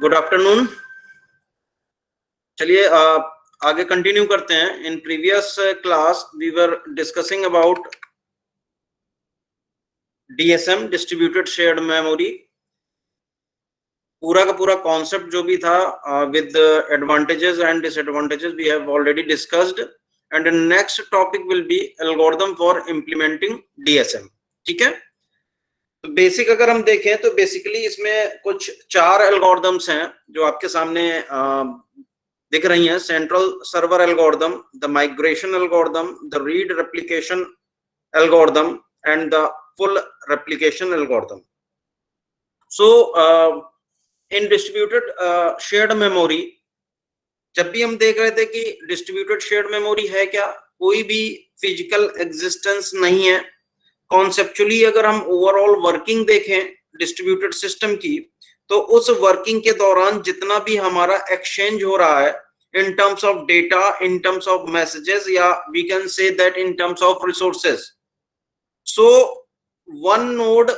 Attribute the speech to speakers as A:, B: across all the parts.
A: Good afternoon. चलिए आगे continue करते हैं। In previous class we were discussing about DSM, distributed shared memory. पूरा का पूरा कॉन्सेप्ट जो भी था with advantages and disadvantages we have already discussed, and next topic will be algorithm for implementing DSM। ठीक है, तो बेसिक अगर हम देखें तो बेसिकली इसमें कुछ 4 एल्गोरिथम्स हैं जो आपके सामने दिख रही हैं। Central server algorithm, the migration algorithm, the read replication algorithm and the full replication algorithm. So in distributed shared memory, जब भी हम देख रहे थे कि डिस्ट्रीब्यूटेड शेयर्ड मेमोरी है क्या, कोई भी फिजिकल एग्जिस्टेंस नहीं है। कॉन्सेप्चुअली अगर हम ओवरऑल वर्किंग देखें डिस्ट्रीब्यूटेड सिस्टम की, तो उस वर्किंग के दौरान जितना भी हमारा एक्सचेंज हो रहा है in terms of data, in terms of messages, या we can say that in terms of resources. So one node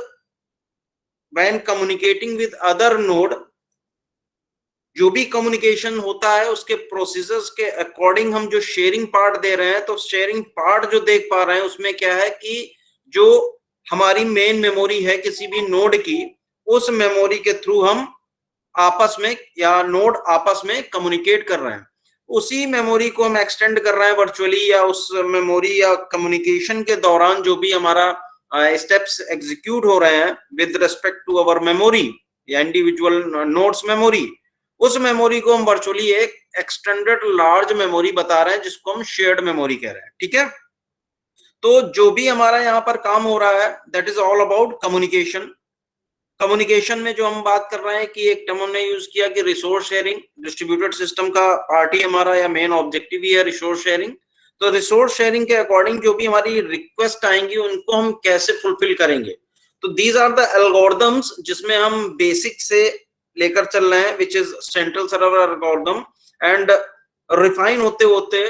A: when communicating with other node, जो भी कम्युनिकेशन होता है उसके प्रोसीजर्स के अकॉर्डिंग हम जो शेयरिंग पार्ट दे रहे हैं, तो शेयरिंग पार्ट जो देख पा रहे हैं उसमें क्या है कि जो हमारी मेन मेमोरी है किसी भी नोड की, उस मेमोरी के थ्रू हम आपस में या नोड आपस में कम्युनिकेट कर रहे हैं। उसी मेमोरी को हम एक्सटेंड कर रहे हैं वर्चुअली, या उस मेमोरी या कम्युनिकेशन के दौरान जो भी हमारा स्टेप्स एग्जीक्यूट हो रहे हैं with respect to our memory या इंडिविजुअल नोड्स मेमोरी, उस मेमोरी को हम वर्चुअली एक एक्सटेंडेड लार्ज मेमोरी बता रहे हैं जिसको हम शेयर्ड मेमोरी कह रहे हैं। ठीक है, तो जो भी हमारा यहाँ पर काम हो रहा है that is all about communication. Communication में जो हम बात कर रहे हैं कि एक टर्म हमने यूज किया कि रिसोर्स शेयरिंग। डिस्ट्रीब्यूटेड सिस्टम का पार्ट ही हमारा या मेन ऑब्जेक्टिव ही है रिसोर्स शेयरिंग। तो रिसोर्स शेयरिंग के अकॉर्डिंग जो भी हमारी रिक्वेस्ट आएंगी उनको हम कैसे फुलफिल करेंगे, तो दीज आर द एल्गोरिथम्स जिसमें हम बेसिक से लेकर चल रहे हैं, which is central server algorithm, and refine होते होते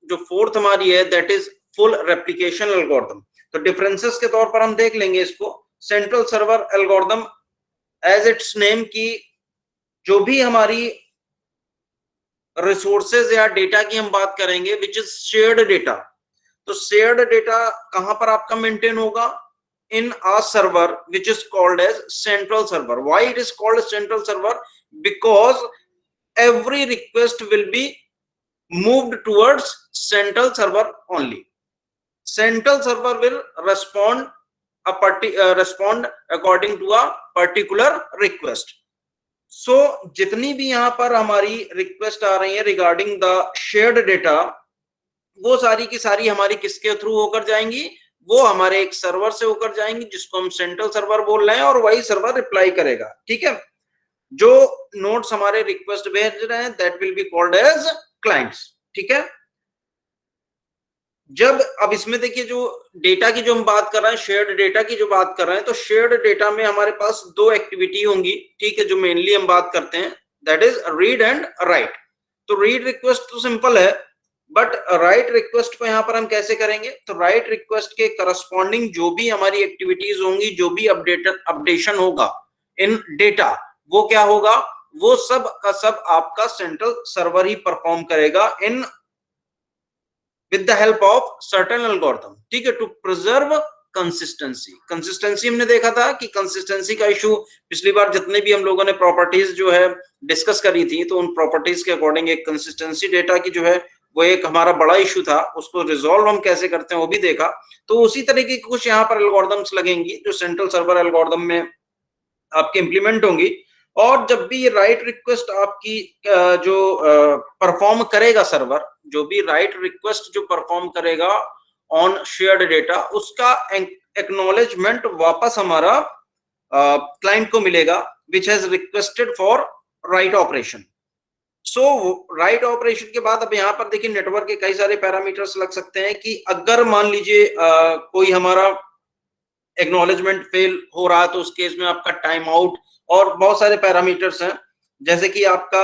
A: जो फोर्थ हमारी है that is full replication algorithm. तो डिफरेंसेस के तौर पर हम देख लेंगे इसको। Central server algorithm as its name की जो भी हमारी रिसोर्सेज या डेटा की हम बात करेंगे विच इज शेयर्ड डेटा, तो शेयर्ड डेटा कहां पर आपका मेंटेन होगा, in a server which is called as central server. Why it is called central server? Because every request will be moved towards central server only. Central server will respond respond according to a particular request. So जितनी भी यहाँ पर हमारी request आ रही है regarding the shared data, वो सारी की सारी हमारी किसके थ्रू होकर जाएंगी, वो हमारे एक सर्वर से होकर जाएंगी जिसको हम सेंट्रल सर्वर बोल रहे हैं, और वही सर्वर रिप्लाई करेगा। ठीक है, जो नोड्स हमारे रिक्वेस्ट भेज रहे हैं that will be called as clients. ठीक है, जब अब इसमें देखिए जो डेटा की जो हम बात कर रहे हैं, शेयर्ड डेटा की जो बात कर रहे हैं, तो शेयर्ड डेटा में हमारे पास 2 एक्टिविटी होंगी। ठीक है, जो मेनली हम बात करते हैं that is read and right. तो रीड रिक्वेस्ट तो सिंपल है, बट राइट रिक्वेस्ट को यहां पर हम कैसे करेंगे, तो राइट रिक्वेस्ट के करस्पॉन्डिंग जो भी हमारी एक्टिविटीज होंगी, जो भी अपडेशन होगा इन डेटा, वो क्या होगा, वो सब का सब आपका सेंट्रल सर्वर ही परफॉर्म करेगा in with the help of certain algorithm. ठीक है, टू प्रिजर्व कंसिस्टेंसी। कंसिस्टेंसी हमने देखा था कि कंसिस्टेंसी का इशू पिछली बार जितने भी हम लोगों ने प्रॉपर्टीज जो है डिस्कस करी थी, तो उन प्रॉपर्टीज के अकॉर्डिंग एक कंसिस्टेंसी डेटा की जो है वो एक हमारा बड़ा इशू था, उसको रिजॉल्व हम कैसे करते हैं वो भी देखा। तो उसी तरीके की कुछ यहाँ पर एल्गोरिथम्स लगेंगी जो सेंट्रल सर्वर एल्गोरिथम में आपके इंप्लीमेंट होंगी। और जब भी ये राइट रिक्वेस्ट आपकी जो परफॉर्म करेगा सर्वर, जो भी राइट रिक्वेस्ट जो परफॉर्म करेगा ऑन शेयर्ड डेटा, उसका एक्नॉलेजमेंट वापस हमारा क्लाइंट को मिलेगा which has requested for write operation. So write operation के बाद अब यहाँ पर देखिए नेटवर्क के कई सारे पैरामीटर्स लग सकते हैं कि अगर मान लीजिए कोई हमारा एक्नॉलेजमेंट फेल हो रहा है तो उस केस में आपका टाइम आउट और बहुत सारे पैरामीटर्स हैं, जैसे कि आपका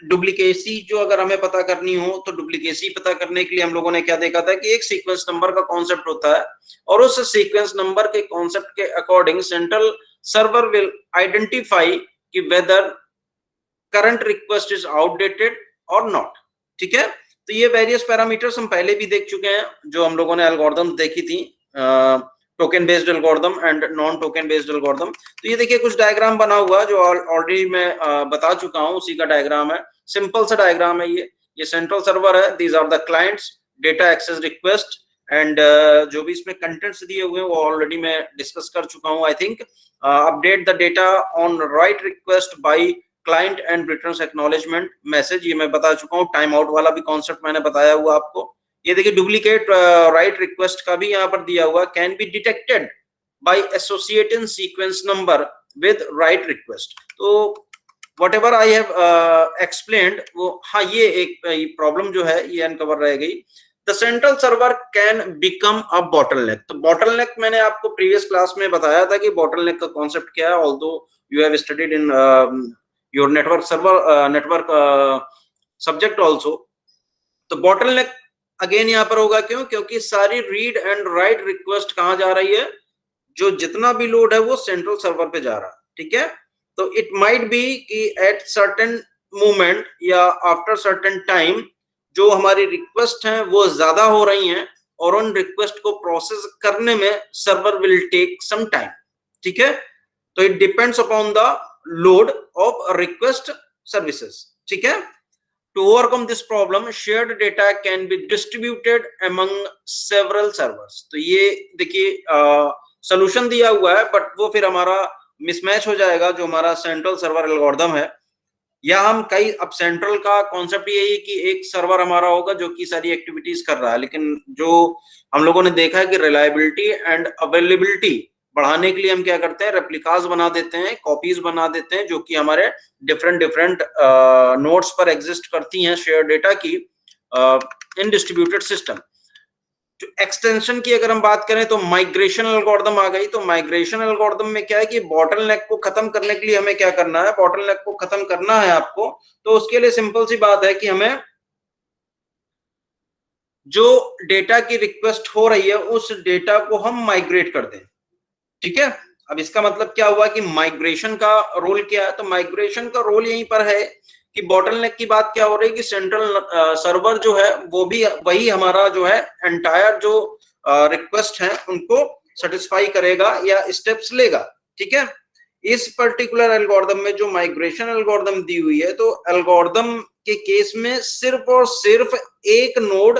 A: डुप्लीकेसी जो अगर हमें पता करनी हो, तो डुप्लीकेसी पता करने के लिए हम लोगों ने क्या देखा था कि एक सीक्वेंस नंबर का कॉन्सेप्ट होता है, और उस सीक्वेंस नंबर के कॉन्सेप्ट के according central server will identify कि whether current request is outdated और नॉट। ठीक है, तो ये वेरियस पैरामीटर्स हम पहले भी देख चुके हैं, जो हम लोगों ने एल्गोरिथम देखी थी, token based algorithm and non token based algorithm. तो ये देखिए कुछ डायग्राम बना हुआ जो ऑलरेडी मैं बता चुका हूं, उसी का डायग्राम है, सिंपल सा डायग्राम है ये सेंट्रल सर्वर है, these are the clients, data access request and जो भी इसमें कंटेंट्स दिए हुए हैं वो ऑलरेडी मैं डिस्कस कर चुका हूं। I think update the data on right request by client and returns acknowledgement message, ये मैं बता चुका हूं। टाइम आउट वाला भी कॉन्सेप्ट मैंने बताया हुआ आपको। ये देखिए डुप्लीकेट राइट रिक्वेस्ट का भी यहाँ पर दिया हुआ, can be detected by associating sequence number with right request. तो whatever I have explained, वो हाँ ये एक प्रॉब्लम जो है ये अनकवर रह गई। The central server can become a bottleneck। तो bottleneck मैंने आपको प्रीवियस क्लास में बताया था कि bottleneck का कॉन्सेप्ट क्या है, although you have studied in your network server network subject also। तो bottleneck अगेन यहाँ पर होगा क्यों, क्योंकि सारी रीड एंड राइट रिक्वेस्ट कहाँ जा रही है, जो जितना भी लोड है वो सेंट्रल सर्वर पे जा रहा है। ठीक है, तो इट माइट बी कि एट सर्टेन मोमेंट या आफ्टर सर्टेन टाइम जो हमारी रिक्वेस्ट हैं वो ज्यादा हो रही हैं और उन रिक्वेस्ट को प्रोसेस करने में server will take some time. ठीक है, तो it depends upon the load of request services. ठीक है, to overcome this problem shared data can be distributed among several servers। तो ये देखिए सॉल्यूशन दिया हुआ है, बट वो फिर हमारा मिसमैच हो जाएगा जो हमारा सेंट्रल सर्वर एल्गोरिथम है। या हम कई, अब सेंट्रल का कॉन्सेप्ट यही है कि एक सर्वर हमारा होगा जो कि सारी एक्टिविटीज कर रहा है, लेकिन जो हम लोगों ने देखा है कि रिलायबिलिटी एंड अवेलेबिलिटी बढ़ाने के लिए हम क्या करते हैं, रेप्लिकास बना देते हैं, कॉपीज बना देते हैं, जो कि हमारे डिफरेंट नोड्स पर एग्जिस्ट करती हैं शेयर डेटा की इन डिस्ट्रीब्यूटेड सिस्टम। एक्सटेंशन की अगर हम बात करें तो माइग्रेशन एल्गोरिथम आ गई। तो माइग्रेशन एल्गोरिथम में क्या है कि बॉटलनेक को खत्म करने के लिए हमें क्या करना है, बॉटलनेक को खत्म करना है आपको, तो उसके लिए सिंपल सी बात है कि हमें जो डेटा की रिक्वेस्ट हो रही है उस डेटा को हम माइग्रेट कर दें। ठीक है, अब इसका मतलब क्या हुआ कि माइग्रेशन का रोल क्या है, तो माइग्रेशन का रोल यहीं पर है कि बॉटलनेक की बात क्या हो रही है कि सेंट्रल सर्वर जो है वो भी वही हमारा जो है एंटायर जो रिक्वेस्ट है उनको सेटिस्फाई करेगा या स्टेप्स लेगा। ठीक है, इस पर्टिकुलर एल्गोरिथम में जो माइग्रेशन एल्गोरिथम दी हुई है, तो एल्गोरिथम के केस में सिर्फ और सिर्फ एक नोड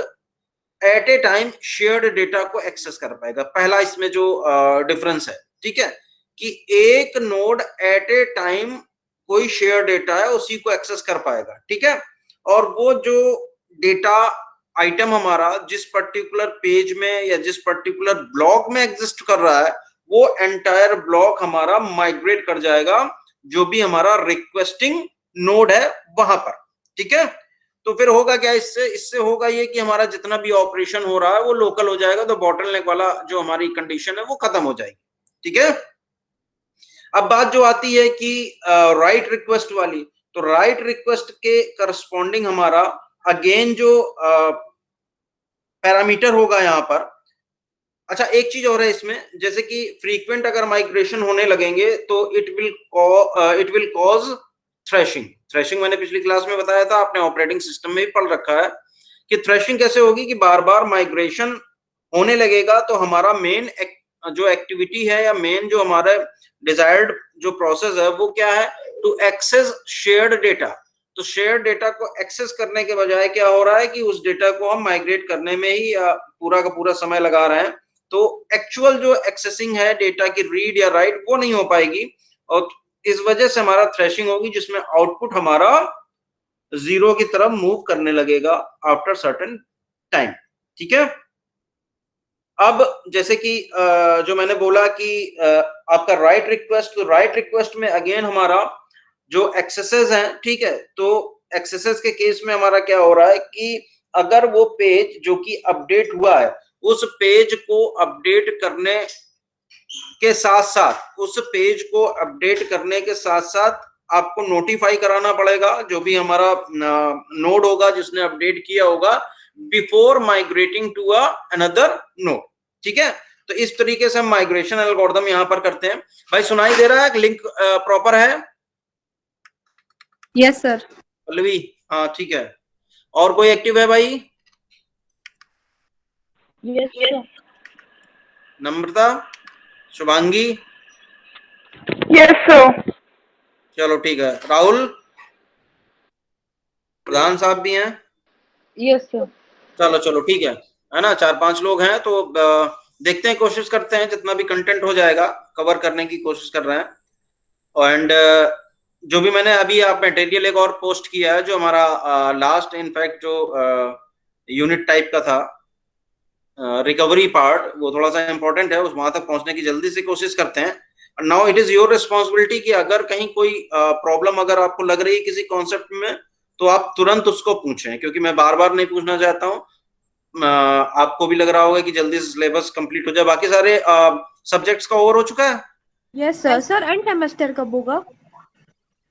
A: एट ए टाइम शेयर्ड डेटा को एक्सेस कर पाएगा। पहला इसमें जो डिफरेंस है, ठीक है, कि एक नोड एट ए टाइम कोई शेयर डेटा है उसी को एक्सेस कर पाएगा। ठीक है, और वो जो डेटा आइटम हमारा जिस पर्टिकुलर पेज में या जिस पर्टिकुलर ब्लॉक में एग्जिस्ट कर रहा है वो एंटायर ब्लॉक हमारा माइग्रेट कर जाएगा जो भी हमारा रिक्वेस्टिंग नोड है वहां पर। ठीक है, तो फिर होगा क्या, इससे होगा ये कि हमारा जितना भी ऑपरेशन हो रहा है वो लोकल हो जाएगा, तो बॉटलनेक वाला जो हमारी कंडीशन है वो खत्म हो जाएगी। ठीक है, अब बात जो आती है कि राइट रिक्वेस्ट वाली, तो राइट रिक्वेस्ट के करस्पॉन्डिंग हमारा अगेन जो पैरामीटर होगा यहाँ पर। अच्छा, एक चीज और है इसमें, जैसे कि फ्रीक्वेंट अगर माइग्रेशन होने लगेंगे तो it will cause threshing. Threshing मैंने पिछली क्लास में बताया था, आपने ऑपरेटिंग सिस्टम में भी पढ़ रखा है कि थ्रेशिंग कैसे होगी, कि बार बार माइग्रेशन होने लगेगा तो हमारा मेन जो एक्टिविटी है या मेन जो हमारा डिजायर्ड जो प्रोसेस है वो क्या है, टू एक्सेस शेयर्ड डेटा। तो शेयर्ड डेटा को एक्सेस करने के बजाय क्या हो रहा है कि उस डेटा को हम माइग्रेट करने में ही पूरा का पूरा समय लगा रहे हैं, तो एक्चुअल जो एक्सेसिंग है डेटा की रीड या राइट वो नहीं हो पाएगी, और इस वजह से हमारा थ्रेशिंग होगी जिसमें आउटपुट हमारा जीरो की तरफ मूव करने लगेगा आफ्टर सर्टेन टाइम। ठीक है, अब जैसे कि जो मैंने बोला कि आपका राइट रिक्वेस्ट, तो राइट रिक्वेस्ट में अगेन हमारा जो एक्सेसेस हैं, ठीक है, तो एक्सेसेस के केस में हमारा क्या हो रहा है कि अगर वो पेज जो कि अपडेट हुआ है उस पेज को अपडेट करने के साथ साथ आपको नोटिफाई कराना पड़ेगा जो भी हमारा नोड होगा जिसने अपडेट किया होगा before migrating to another node. ठीक है, तो इस तरीके से हम माइग्रेशन एल्गोरिथम यहां पर करते हैं। भाई सुनाई दे रहा है, लिंक प्रॉपर है?
B: Yes sir.
A: पल्लवी, हाँ ठीक है। और कोई एक्टिव है भाई?
C: Yes sir.
A: Namrata, Shubhangi,
C: yes sir.
A: चलो ठीक है। राहुल, प्रधान साहब भी हैं?
C: Yes sir.
A: चलो चलो ठीक है ना, 4-5 लोग हैं तो देखते हैं, कोशिश करते हैं जितना भी कंटेंट हो जाएगा कवर करने की कोशिश कर रहे हैं। एंड जो भी मैंने अभी आप मटेरियल एक और पोस्ट किया है, जो हमारा लास्ट इनफैक्ट जो यूनिट टाइप का था, रिकवरी पार्ट, वो थोड़ा सा इंपॉर्टेंट है, उस वहां तक पहुंचने की जल्दी से कोशिश करते हैं। Now it is your responsibility कि अगर कहीं कोई प्रॉब्लम अगर आपको लग रही है किसी कॉन्सेप्ट में, तो आप तुरंत उसको पूछें, क्योंकि मैं बार बार नहीं पूछना चाहता हूँ। आपको भी लग रहा होगा कि जल्दी से सिलेबस कंप्लीट हो जाए। बाकी सारे सब्जेक्ट्स का ओवर हो चुका है?
B: Yes sir. Sir end semester कब होगा?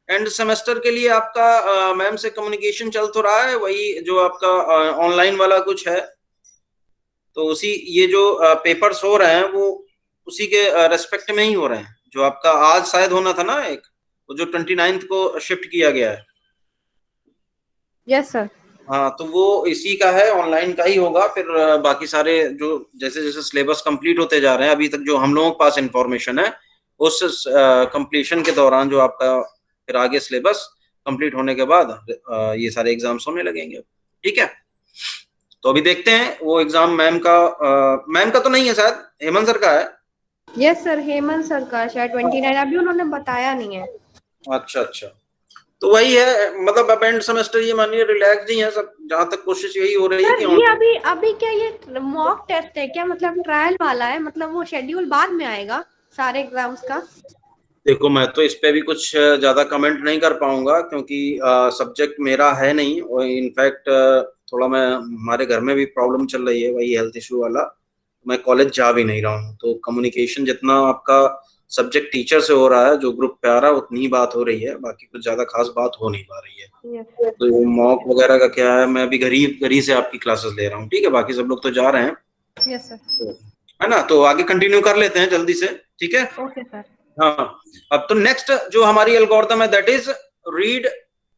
A: एंड सेमेस्टर के लिए आपका मैम से कम्युनिकेशन चल तो रहा है, वही जो आपका ऑनलाइन वाला कुछ है, तो उसी ये जो पेपर्स हो रहे हैं वो उसी के रेस्पेक्ट में ही हो रहे हैं। जो आपका आज शायद होना था ना एक, वो जो 29th को शिफ्ट किया गया है।
B: Yes sir.
A: हाँ, तो वो इसी का है, ऑनलाइन का ही होगा। फिर बाकी सारे जो जैसे जैसे सिलेबस कंप्लीट होते जा रहे हैं, अभी तक जो हम लोगों के पास इंफॉर्मेशन है, उस कंप्लीशन के दौरान जो आपका फिर आगे सिलेबस कंप्लीट होने के बाद ये सारे एग्जाम्स होने लगेंगे। ठीक है, तो अभी देखते हैं वो एग्जाम मैम का तो नहीं है शायद, हेमंत सर का है।
B: यस सर, हेमंत सर का शायद 29, अभी उन्होंने बताया नहीं है।
A: अच्छा अच्छा, तो वही है, मतलब अब एंड सेमेस्टर ये मानिए रिलैक्स ही है सब, जहां तक कोशिश यही हो रही है
B: सर
A: कि
B: ये अभी क्या ये मॉक टेस्ट है क्या, मतलब ट्रायल वाला है, मतलब वो शेड्यूल बाद में आएगा सारे एग्जाम्स का?
A: देखो, मैं तो इस पे भी कुछ ज्यादा कमेंट नहीं कर पाऊंगा, क्योंकि सब्जेक्ट मेरा है नहीं, और इनफैक्ट थोड़ा मैं हमारे घर में भी प्रॉब्लम चल रही है, वही हेल्थ इशू वाला, मैं कॉलेज जा भी नहीं रहा हूँ। तो कम्युनिकेशन जितना आपका सब्जेक्ट टीचर से हो रहा है, जो ग्रुप पे आ रहा है, उतनी ही बात हो रही है, बाकी कुछ ज्यादा खास बात हो नहीं पा रही है। तो मॉक वगैरह का क्या है, मैं अभी घर ही से आपकी क्लासेस ले रहा हूँ। ठीक है, बाकी सब लोग तो जा रहे हैं।
B: Yes sir.
A: तो, है ना, तो आगे कंटिन्यू कर लेते हैं जल्दी से। ठीक है,
B: ओके सर।
A: हाँ। अब तो नेक्स्ट जो हमारी एल्गोरिथम है, that is read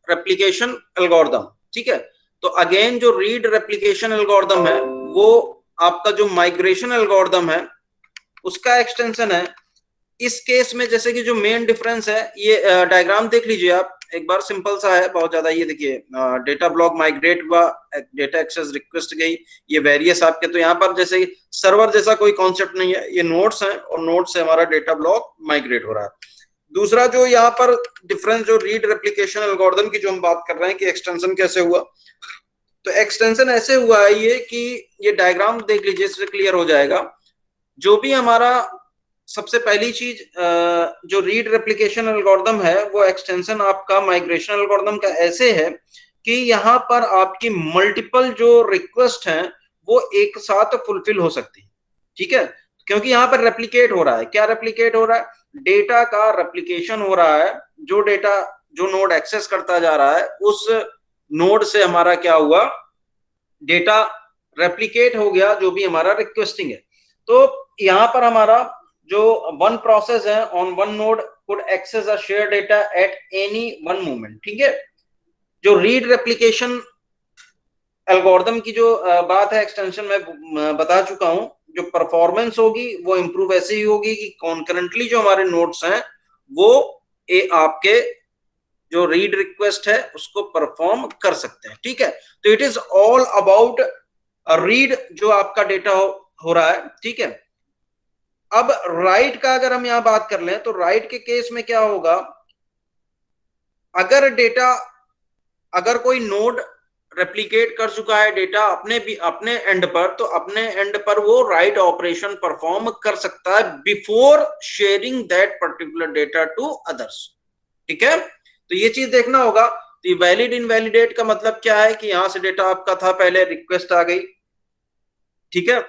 A: replication algorithm. ठीक है, तो अगेन जो रीड रेप्लिकेशन एल्गोरिथम है, वो आपका जो माइग्रेशन एल्गोरिथम है उसका एक्सटेंशन है। इस केस में जैसे कि जो मेन डिफरेंस है, ये डायग्राम देख लीजिए आप एक बार, सिंपल सा है बहुत ज्यादा। ये देखिए, डेटा ब्लॉक माइग्रेट हुआ, डेटा एक्सेस रिक्वेस्ट गई, ये वेरियस आपके, तो यहाँ पर जैसे सर्वर जैसा कोई कॉन्सेप्ट नहीं है, ये नोड्स हैं और नोड से हमारा डेटा ब्लॉक माइग्रेट हो रहा है। दूसरा जो यहाँ पर डिफरेंस, जो रीड रेप्लिकेशन एल्गोरिथम की जो हम बात कर रहे हैं कि एक्सटेंशन कैसे हुआ, तो एक्सटेंशन ऐसे हुआ है ये कि ये डायग्राम देख लीजिए, इससे क्लियर हो जाएगा। जो भी हमारा सबसे पहली चीज, जो रीड रेप्लिकेशन एल्गोरिथम है, वो एक्सटेंशन आपका माइग्रेशन एल्गोरिथम का ऐसे है कि यहाँ पर आपकी मल्टीपल जो रिक्वेस्ट हैं वो एक साथ फुलफिल हो सकती है। ठीक है, क्योंकि यहाँ पर रेप्लिकेट हो रहा है। क्या रेप्लिकेट हो रहा है? डेटा का रेप्लिकेशन हो रहा है। जो डेटा जो नोड एक्सेस करता जा रहा है, उस नोड से हमारा क्या हुआ, डेटा रेप्लिकेट हो गया, जो भी हमारा रिक्वेस्टिंग है। तो यहाँ पर हमारा जो वन प्रोसेस है on one node could access a share data at any one moment. ठीक है, जो रीड रेप्लिकेशन एल्गोरिथम की जो बात है, एक्सटेंशन में बता चुका हूं। जो परफॉर्मेंस होगी वो इंप्रूव ऐसे ही होगी कि कॉन्करेंटली जो हमारे नोड्स हैं वो आपके जो रीड रिक्वेस्ट है उसको परफॉर्म कर सकते हैं। ठीक है, तो it is all about read जो आपका डेटा हो रहा है। ठीक है, अब राइट का अगर हम यहां बात कर लें, तो राइट के केस में क्या होगा, अगर डेटा, अगर कोई नोड रेप्लिकेट कर चुका है डेटा अपने एंड पर, तो अपने एंड पर वो राइट ऑपरेशन परफॉर्म कर सकता है before sharing that particular data to others. ठीक है, तो ये चीज देखना होगा। तो ये वैलिड इनवैलिडेट का मतलब क्या है कि यहां से डेटा आपका था, पहले रिक्वेस्ट आ गई, ठीक है,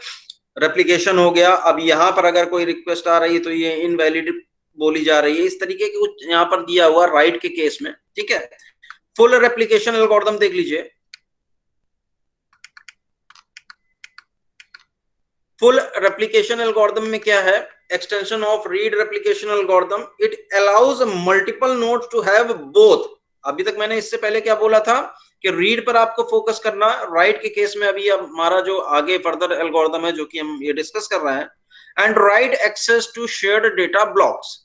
A: रेप्लिकेशन हो गया, अब यहां पर अगर कोई रिक्वेस्ट आ रही है तो ये इनवैलिड बोली जा रही है। इस तरीके की कुछ यहां पर दिया हुआ राइट के केस में। ठीक है, फुल रेप्लिकेशन एल्गोरिथम देख लीजिए। फुल रेप्लिकेशन एल्गोरिथम में क्या है, extension of read replication algorithm, it allows multiple nodes to have both अभी तक मैंने इससे पहले क्या बोला था कि रीड पर आपको फोकस करना, राइट के केस में अभी हमारा जो आगे फर्दर एल्गोरिथम है जो कि हम ये डिस्कस कर रहे हैं, and write access to shared data blocks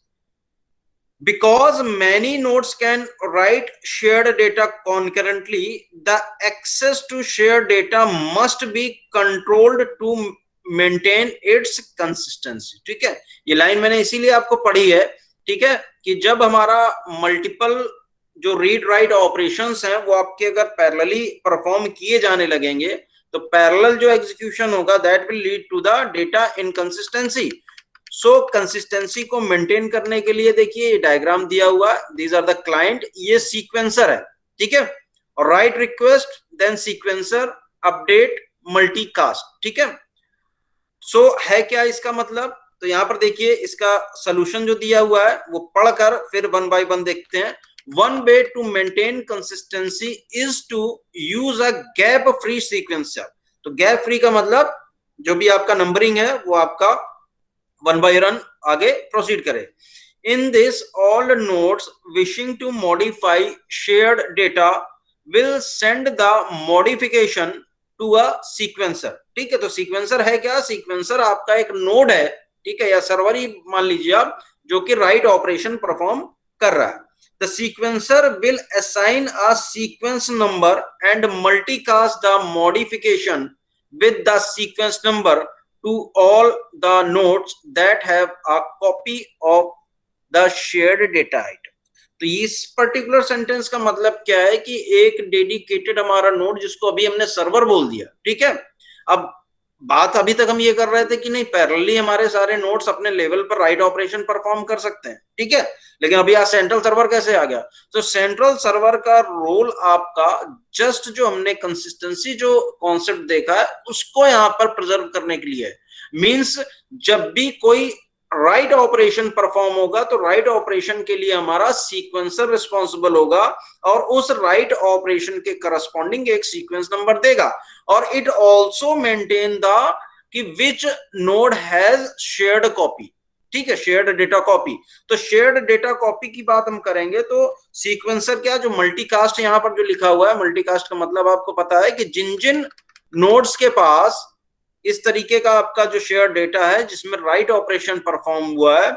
A: because many nodes can write shared data concurrently. The access to shared data must be controlled to maintain its consistency. ठीक है, ये लाइन मैंने इसीलिए आपको पढ़ी है, ठीक है, कि जब हमारा मल्टीपल जो रीड राइट ऑपरेशंस हैं वो आपके अगर पैरेलली परफॉर्म किए जाने लगेंगे तो पैरेलल जो एग्जीक्यूशन होगा that will lead to the data inconsistency. So consistency को मेंटेन करने के लिए देखिए ये डायग्राम दिया हुआ, दीज आर द क्लाइंट, ये सीक्वेंसर है, ठीक है, और write request then sequencer update multicast, ठीक है. सो है क्या इसका मतलब, तो यहां पर देखिए इसका सोल्यूशन जो दिया हुआ है वो पढ़कर फिर वन बाय वन देखते हैं. One way to maintain consistency is to use a gap free sequencer. तो गैप फ्री का मतलब जो भी आपका नंबरिंग है वो आपका वन बाय रन आगे प्रोसीड करे. In this all nodes wishing to modify shared data will send the modification to a sequencer. ठीक है, तो सीक्वेंसर है क्या, सीक्वेंसर आपका एक नोड है, ठीक है, या सर्वर ही मान लीजिए आप, जो कि राइट ऑपरेशन परफॉर्म कर रहा है. The sequencer will assign a sequence number and multicast the modification with the sequence number to all the nodes that have a copy of the shared data item. तो इस particular sentence का मतलब क्या है कि एक डेडिकेटेड हमारा node जिसको अभी हमने सर्वर बोल दिया, ठीक है. अब बात अभी तक हम ये कर रहे थे कि नहीं पैरेलली हमारे सारे नोड्स अपने लेवल पर राइट ऑपरेशन परफॉर्म कर सकते हैं, ठीक है, लेकिन अभी यहाँ सेंट्रल सर्वर कैसे आ गया. तो सेंट्रल सर्वर का रोल आपका जस्ट जो हमने कंसिस्टेंसी जो कॉन्सेप्ट देखा है उसको यहाँ पर प्रिजर्व करने के लिए है. मींस जब भी कोई राइट ऑपरेशन परफॉर्म होगा तो राइट ऑपरेशन के लिए हमारा सीक्वेंसर रिस्पॉन्सिबल होगा और उस राइट ऑपरेशन के करस्पॉन्डिंग एक सीक्वेंस नंबर देगा. और इट ऑल्सो मेंटेन द कि विच नोड हैज शेयर्ड कॉपी, ठीक है, शेयर्ड डेटा कॉपी. तो शेयर्ड डेटा कॉपी की बात हम करेंगे तो सीक्वेंसर क्या, जो मल्टीकास्ट यहाँ पर जो लिखा हुआ है, मल्टीकास्ट का मतलब आपको पता है कि जिन जिन नोड्स के पास इस तरीके का आपका जो शेयर डेटा है जिसमें राइट ऑपरेशन परफॉर्म हुआ है,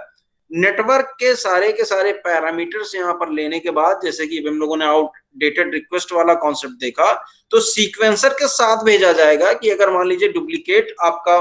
A: नेटवर्क के सारे पैरामीटर्स यहां पर लेने के बाद, जैसे कि हम लोगों ने आउटडेटेड रिक्वेस्ट वाला कॉन्सेप्ट देखा, तो सीक्वेंसर के साथ भेजा जाएगा कि अगर मान लीजिए डुप्लीकेट आपका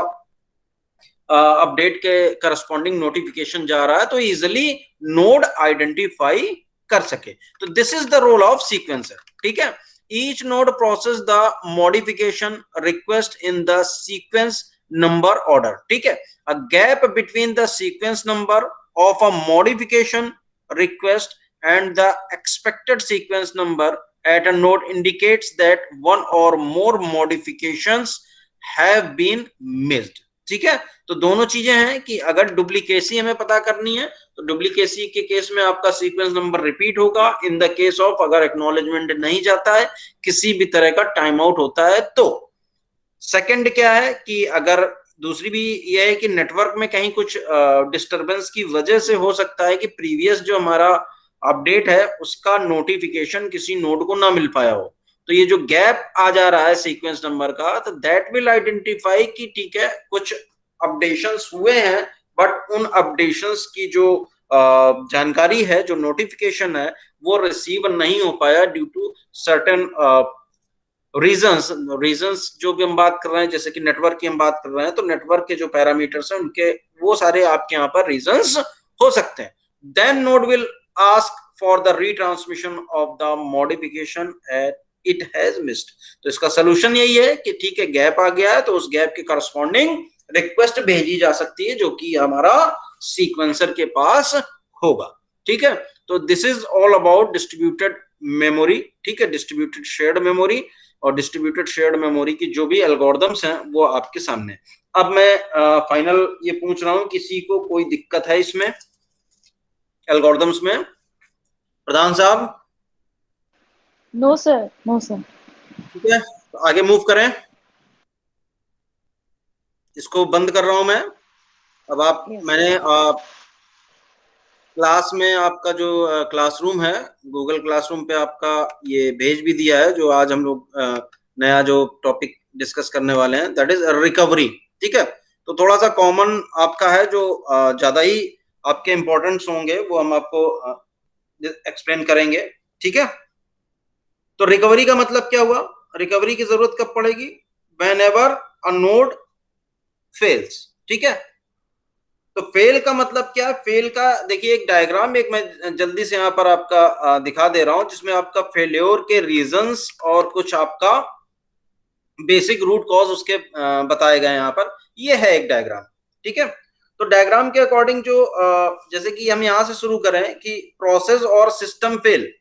A: अपडेट के करस्पॉन्डिंग नोटिफिकेशन जा रहा है तो इजिली नोड आइडेंटिफाई कर सके. तो this is the role of sequencer, ठीक है. Each node process the modification request in the sequence number order. ठीक है, a gap between the sequence number of a modification request and the expected sequence number at a node indicates that one or more modifications have been missed. ठीक है, तो दोनों चीजें हैं कि अगर डुप्लीकेसी हमें पता करनी है तो डुप्लीकेसी के केस में आपका सीक्वेंस नंबर रिपीट होगा. इन द केस ऑफ अगर एक्नॉलेजमेंट नहीं जाता है, किसी भी तरह का टाइम आउट होता है, तो सेकंड क्या है कि अगर दूसरी भी यह है कि नेटवर्क में कहीं कुछ डिस्टरबेंस की वजह से हो सकता है कि प्रीवियस जो हमारा अपडेट है उसका नोटिफिकेशन किसी नोड को ना मिल पाया हो, तो ये जो गैप आ जा रहा है सीक्वेंस नंबर का, तो दैट विल आइडेंटिफाई कि ठीक है कुछ अपडेशंस हुए हैं बट उन अपडेशंस की जो जानकारी है, जो नोटिफिकेशन है, वो रिसीव नहीं हो पाया ड्यू टू सर्टेन रीजंस जो भी हम बात कर रहे हैं, जैसे कि नेटवर्क की हम बात कर रहे हैं, तो नेटवर्क के जो पैरामीटर्स हैं उनके वो सारे आपके यहाँ पर रीजंस हो सकते हैं. Then node will ask for the retransmission of the modification at it has missed. तो इसका सोल्यूशन यही है कि ठीक है गैप आ गया है तो उस गैप के करस्पॉन्डिंग रिक्वेस्ट भेजी जा सकती है जो कि हमारा सीक्वेंसर के पास होगा. ठीक है, तो this is all about distributed memory. ठीक है, डिस्ट्रीब्यूटेड शेयर्ड मेमोरी और डिस्ट्रीब्यूटेड शेयर्ड मेमोरी की जो भी एल्गोरिथम्स हैं वो आपके सामने. अब मैं फाइनल ये पूछ रहा हूं, किसी को कोई दिक्कत है इसमें एल्गोरिथम्स में? प्रधान साहब?
C: No sir, no sir.
A: ठीक है, तो आगे मूव करें. इसको बंद कर रहा हूं मैं. अब आप मैंने क्लास में आपका जो क्लासरूम है, गूगल क्लासरूम पे आपका ये भेज भी दिया है, जो आज हम लोग नया जो टॉपिक डिस्कस करने वाले हैं, दैट इज रिकवरी। ठीक है, तो थोड़ा सा कॉमन आपका है, जो ज्यादा ही आपके इंपॉर्टेंट्स होंगे वो हम आपको एक्सप्लेन करेंगे। ठीक है, तो रिकवरी का मतलब क्या हुआ? रिकवरी की जरूरत कब पड़ेगी? When ever a node fails. ठीक है, तो फेल का मतलब क्या है? फेल का देखिए एक डायग्राम, एक मैं जल्दी से यहाँ पर आपका दिखा दे रहा हूं, जिसमें आपका फेल्योर के रीजंस और कुछ आपका बेसिक रूट कॉज उसके बताए गए यहाँ पर। ये है एक डायग्राम। ठीक है, तो डायग्राम के अकॉर्डिंग जो जैसे कि हम यहाँ से शुरू करें कि प्रोसेस और सिस्टम फेल।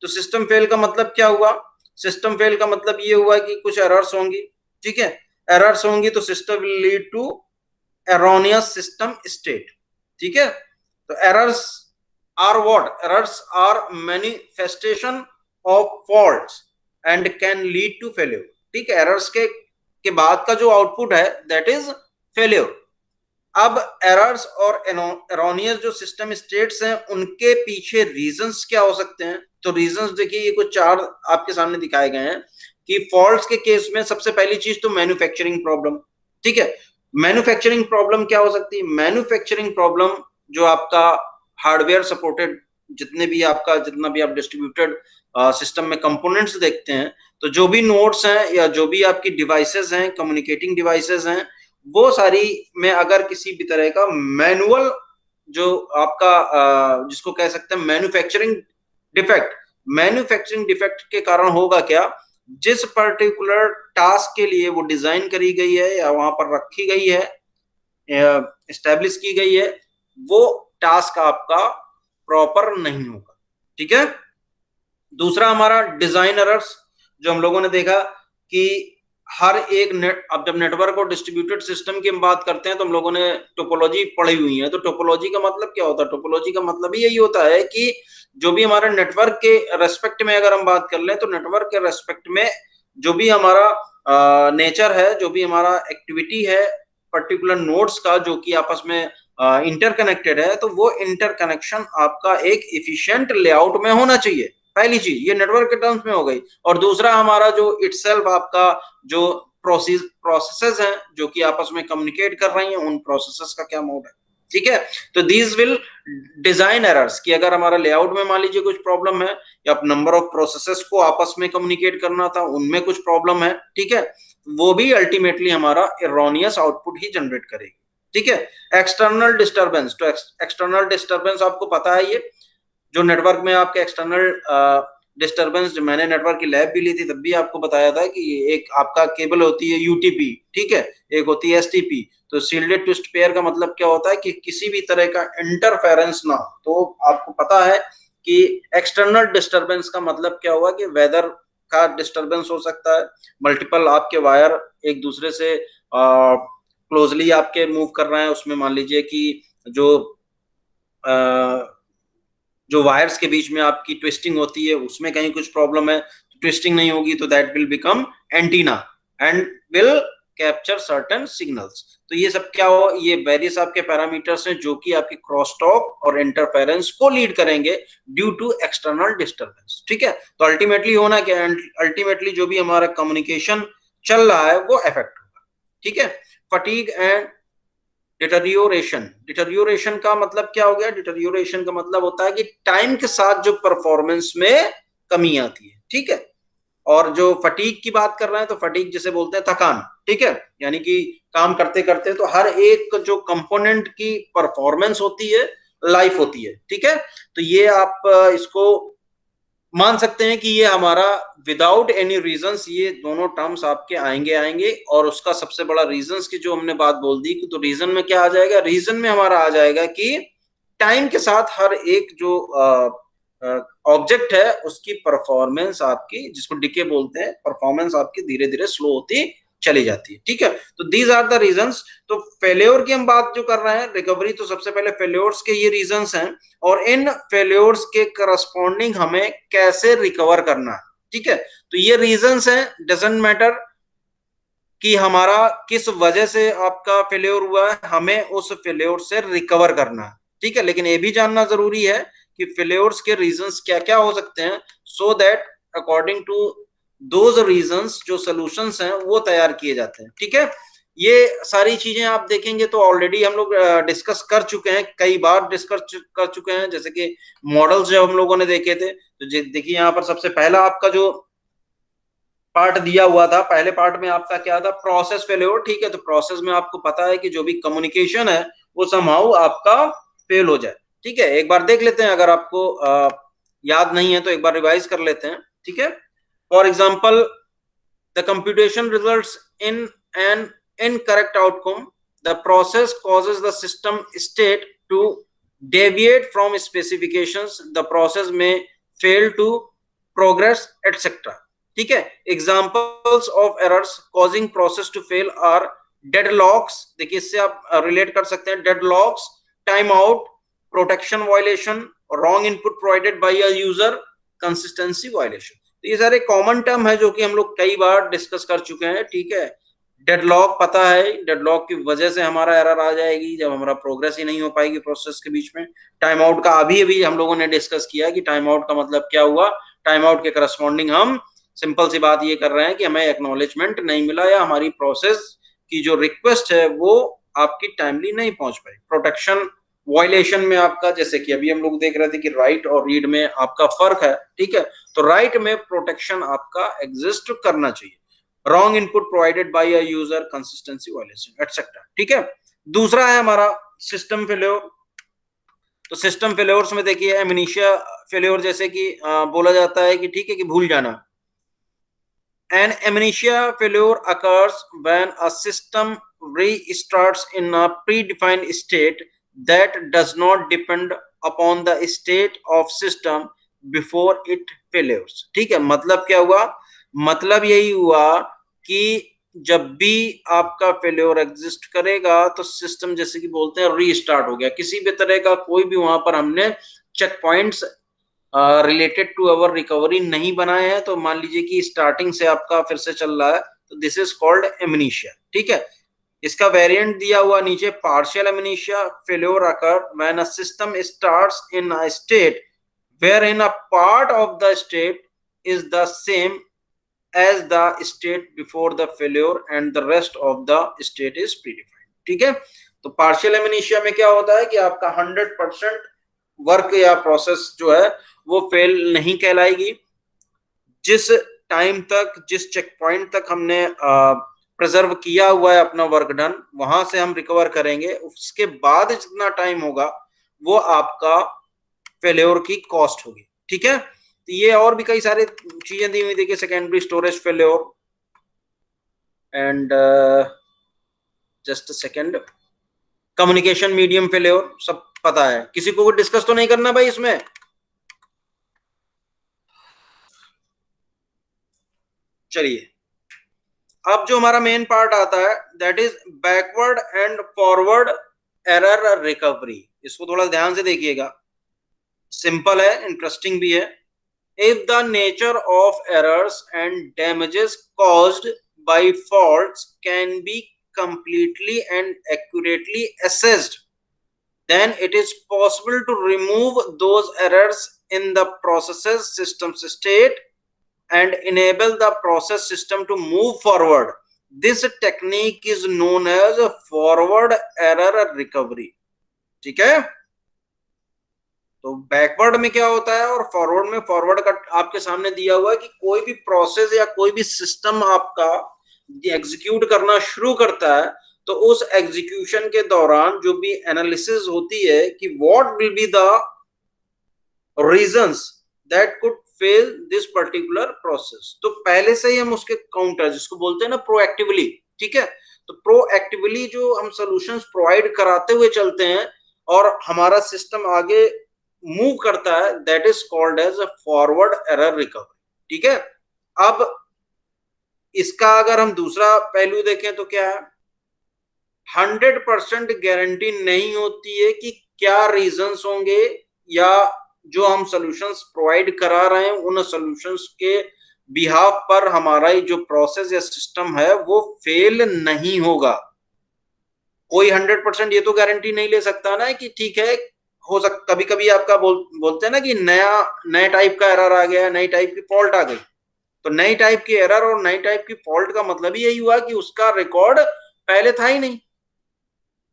A: तो सिस्टम फेल का मतलब क्या हुआ? सिस्टम फेल का मतलब ये हुआ कि कुछ एरर्स होंगी। ठीक है, एरर्स होंगी तो system will lead to erroneous system state। ठीक है, तो errors are what? Errors are manifestation of faults and can lead to failure। ठीक है, errors के बाद का जो आउटपुट है that is failure। अब एरर्स और एरोनियस जो सिस्टम स्टेट्स हैं उनके पीछे रीजंस क्या हो सकते हैं? तो रीजंस देखिए ये कुछ चार आपके सामने दिखाए गए हैं कि फॉल्ट्स के केस में सबसे पहली चीज तो मैन्युफैक्चरिंग प्रॉब्लम। ठीक है, मैन्युफैक्चरिंग प्रॉब्लम क्या हो सकती है? मैन्युफैक्चरिंग प्रॉब्लम जो आपका हार्डवेयर सपोर्टेड जितना भी आप डिस्ट्रीब्यूटेड सिस्टम में कंपोनेंट्स देखते हैं, तो जो भी नोड्स हैं या जो भी आपकी डिवाइसेस हैं, कम्युनिकेटिंग डिवाइसेस हैं, वो सारी में अगर किसी भी तरह का मैनुअल जो आपका जिसको कह सकते हैं मैन्युफैक्चरिंग डिफेक्ट के कारण होगा क्या? जिस पर्टिकुलर टास्क के लिए वो डिजाइन करी गई है या वहां पर रखी गई है, एस्टेब्लिश की गई है, वो टास्क आपका प्रॉपर नहीं होगा। ठीक है, दूसरा हमारा डिजाइन एरर्स, जो हम लोगों ने देखा कि हर एक अब जब नेटवर्क और डिस्ट्रीब्यूटेड सिस्टम की हम बात करते हैं तो हम लोगों ने टोपोलॉजी पढ़ी हुई है। तो टोपोलॉजी का मतलब क्या होता है? टोपोलॉजी का मतलब ही यही होता है कि जो भी हमारे नेटवर्क के रेस्पेक्ट में अगर हम बात कर लें, तो नेटवर्क के रेस्पेक्ट में जो भी हमारा नेचर है, जो भी हमारा एक्टिविटी है पर्टिकुलर नोड्स का, जो कि आपस में इंटरकनेक्टेड है, तो वो इंटरकनेक्शन आपका एक इफिशिएंट लेआउट में होना चाहिए। पहली चीज ये नेटवर्क के टर्म्स में हो गई। और दूसरा हमारा जो इटसेल्फ आपका जो प्रोसेसेस हैं जो कि आपस में कम्युनिकेट कर रही हैं, उन प्रोसेसेस का क्या मोड है। ठीक है, तो दीज विल डिजाइन एरर्स कि अगर हमारा लेआउट में मान लीजिए कुछ प्रॉब्लम है, या नंबर ऑफ प्रोसेसेस को आपस में कम्युनिकेट करना था, उनमें कुछ प्रॉब्लम है। ठीक है, वो भी अल्टीमेटली हमारा एरोनियस आउटपुट ही जनरेट करेगी। ठीक है, एक्सटर्नल डिस्टर्बेंस, तो एक्सटर्नल डिस्टर्बेंस आपको पता है, ये जो नेटवर्क में आपके एक्सटर्नल डिस्टर्बेंस, जो मैंने नेटवर्क की लैब भी ली थी तब भी आपको बताया था कि एक आपका केबल होती है यूटीपी, ठीक है, एक होती है एसटीपी। तो शील्डेड ट्विस्ट पेयर का मतलब क्या होता है कि किसी भी तरह का इंटरफेरेंस ना हो। तो आपको पता है कि एक्सटर्नल डिस्टर्बेंस का मतलब क्या हुआ कि वेदर का डिस्टर्बेंस हो सकता है, मल्टीपल आपके वायर एक दूसरे से क्लोजली आपके मूव कर रहे हैं, उसमें मान लीजिए कि जो वायर्स के बीच में आपकी ट्विस्टिंग होती है उसमें कहीं कुछ प्रॉब्लम है, तो ट्विस्टिंग नहीं होगी तो that will become antenna and will capture certain signals. तो ये सब क्या हो, ये वेरियस आपके पैरामीटर्स हैं जो कि आपके क्रॉसटॉक और इंटरफेरेंस को लीड करेंगे ड्यू टू एक्सटर्नल डिस्टर्बेंस। ठीक है, तो अल्टीमेटली होना क्या है? अल्टीमेटली जो भी हमारा कम्युनिकेशन चल रहा है वो इफेक्ट होगा। ठीक है, फटीग एंड डिटरियोरेशन का मतलब क्या हो गया? डिटरियोरेशन का मतलब होता है कि टाइम के साथ जो परफॉर्मेंस में कमी आती है। ठीक है, और जो फटीग की बात कर रहे हैं तो फटीग जिसे बोलते हैं थकान। ठीक है, यानी कि काम करते करते तो हर एक जो कंपोनेंट की परफॉर्मेंस होती है, लाइफ होती है। ठीक है, तो ये आप इसको मान सकते हैं कि ये हमारा विदाउट एनी रीजंस ये दोनों टर्म्स आपके आएंगे। और उसका सबसे बड़ा रीजंस की जो हमने बात बोल दी, तो रीजन में क्या आ जाएगा? रीजन में हमारा आ जाएगा कि टाइम के साथ हर एक जो ऑब्जेक्ट है उसकी परफॉर्मेंस आपकी, जिसको डीके बोलते हैं, परफॉर्मेंस आपकी धीरे धीरे स्लो होती चली जाती है। ठीक है, तो दीज आर द रीजंस। तो फेल्योर की हम बात जो कर रहे हैं, रिकवरी, तो सबसे पहले फेल्योर्स के ये रीजंस हैं और इन फेल्योर्स के करस्पॉन्डिंग हमें कैसे रिकवर करना है। ठीक है, तो ये रीजंस हैं, डजंट मैटर कि हमारा किस वजह से आपका फेल्योर हुआ है, हमें उस फेल्योर से रिकवर करना है। ठीक है, लेकिन ये भी जानना जरूरी है कि फेल्योर्स के रीजंस क्या क्या हो सकते हैं, so that according to those reasons जो सॉल्यूशंस हैं वो तैयार किए जाते हैं। ठीक है, ये सारी चीजें आप देखेंगे तो ऑलरेडी हम लोग डिस्कस कर चुके हैं, कई बार डिस्कस कर चुके हैं, जैसे कि मॉडल्स जब हम लोगों ने देखे थे। तो देखिए यहाँ पर सबसे पहला आपका जो पार्ट दिया हुआ था, पहले पार्ट में आपका क्या था, प्रोसेस फेल्योर। ठीक है, तो प्रोसेस में आपको पता है कि जो भी कम्युनिकेशन है वो समहाउ आपका फेल हो जाए। ठीक है, एक बार देख लेते हैं, अगर आपको याद नहीं है तो एक बार रिवाइज कर लेते हैं। ठीक है, for example the computation results in an incorrect outcome, the process causes the system state to deviate from specifications, the process may fail to progress etc. ठीक है, examples of errors causing process to fail or deadlocks, देखिए इससे आप relate कर सकते हैं, deadlocks, time out, protection violation, wrong input provided by a user, consistency violation. तो ये सारे कॉमन टर्म है जो कि हम लोग कई बार डिस्कस कर चुके हैं। ठीक है, डेडलॉक पता है, डेडलॉक की वजह से हमारा एरर आ जाएगी जब हमारा प्रोग्रेस ही नहीं हो पाएगी प्रोसेस के बीच में। टाइम आउट का अभी अभी हम लोगों ने डिस्कस किया कि टाइम आउट का मतलब क्या हुआ, टाइम आउट के करस्पॉन्डिंग हम सिंपल सी बात ये कर रहे हैं कि हमें एक्नॉलेजमेंट नहीं मिला या हमारी प्रोसेस की जो रिक्वेस्ट है वो आपकी टाइमली नहीं पहुंच पाई। प्रोटेक्शन वायलेशन में आपका, जैसे कि अभी हम लोग देख रहे थे कि राइट और रीड में आपका फर्क है। ठीक है, तो राइट में प्रोटेक्शन आपका एग्जिस्ट करना चाहिए, wrong input provided by a user, consistency violation etcetera. ठीक है, दूसरा है हमारा सिस्टम फेल्योर। तो सिस्टम फेल्योर्स में देखिए एमनीशिया फेल्योर, जैसे कि बोला जाता है कि ठीक है कि भूल जाना। An amnesia failure occurs when a system restarts in a predefined state that does not depend upon the state of system before it fails। ठीक है, मतलब क्या हुआ, मतलब यही हुआ कि जब भी आपका फेल्योर एग्जिस्ट करेगा तो सिस्टम जैसे कि बोलते हैं रीस्टार्ट हो गया, किसी भी तरह का कोई भी वहां पर हमने check points related to our recovery नहीं बनाए हैं, तो मान लीजिए कि स्टार्टिंग से आपका फिर से चल रहा है, तो दिस इज कॉल्ड एमनीशिया। ठीक है, इसका वेरिएंट दिया हुआ नीचे, partial amnesia failure occur when a system starts in a state where in a part of the state is the same as the state before the failure and the rest of the state is predefined. ठीक है, तो partial amnesia में क्या होता है कि आपका 100% work या प्रोसेस जो है वो फेल नहीं कहलाएगी। जिस टाइम तक, जिस चेक पॉइंट तक हमने प्रिजर्व किया हुआ है अपना वर्क डन, वहां से हम रिकवर करेंगे, उसके बाद जितना टाइम होगा वो आपका फेल्योर की कॉस्ट होगी। ठीक है, तो ये और भी कई सारे चीजें दी हुई, देखिए secondary storage failure and just second, communication medium failure, सब पता है, किसी को डिस्कस तो नहीं करना भाई इसमें। चलिए, अब जो हमारा मेन पार्ट आता है that is backward and forward error recovery. इसको थोड़ा ध्यान से देखिएगा, सिंपल है, इंटरेस्टिंग भी है। If the nature of errors and damages caused by faults can be completely and accurately assessed, then it is possible to remove those errors in the processes system's state and enable the process system to move forward. This technique is known as forward error recovery। ठीक है, तो backward में क्या होता है और forward में, forward का आपके सामने दिया हुआ है कि कोई भी प्रोसेस या कोई भी सिस्टम आपका एग्जीक्यूट करना शुरू करता है, तो उस एग्जीक्यूशन के दौरान जो भी एनालिसिस होती है कि what will be the reasons that could fail this particular process, तो पहले से ही हम उसके काउंटर, जिसको बोलते हैं ना प्रोएक्टिवली। ठीक है, तो प्रोएक्टिवली जो हम सॉल्यूशंस प्रोवाइड कराते हुए चलते हैं और हमारा सिस्टम आगे मूव करता है, that is called as a forward error recovery. ठीक है, अब इसका अगर हम दूसरा पहलू देखें तो क्या है, 100% गारंटी नहीं होती है कि क्या रीजंस होंगे या जो हम सॉल्यूशंस प्रोवाइड करा रहे हैं उन सॉल्यूशंस के बिहाफ पर हमारा जो प्रोसेस या सिस्टम है वो फेल नहीं होगा। कोई 100% ये तो गारंटी नहीं ले सकता ना कि ठीक है हो सकता, कभी कभी आपका बोलते हैं ना कि नए टाइप का एरर आ गया, नई टाइप की फॉल्ट आ गई। तो नई टाइप की एरर और नई टाइप की फॉल्ट का मतलब यही हुआ कि उसका रिकॉर्ड पहले था ही नहीं,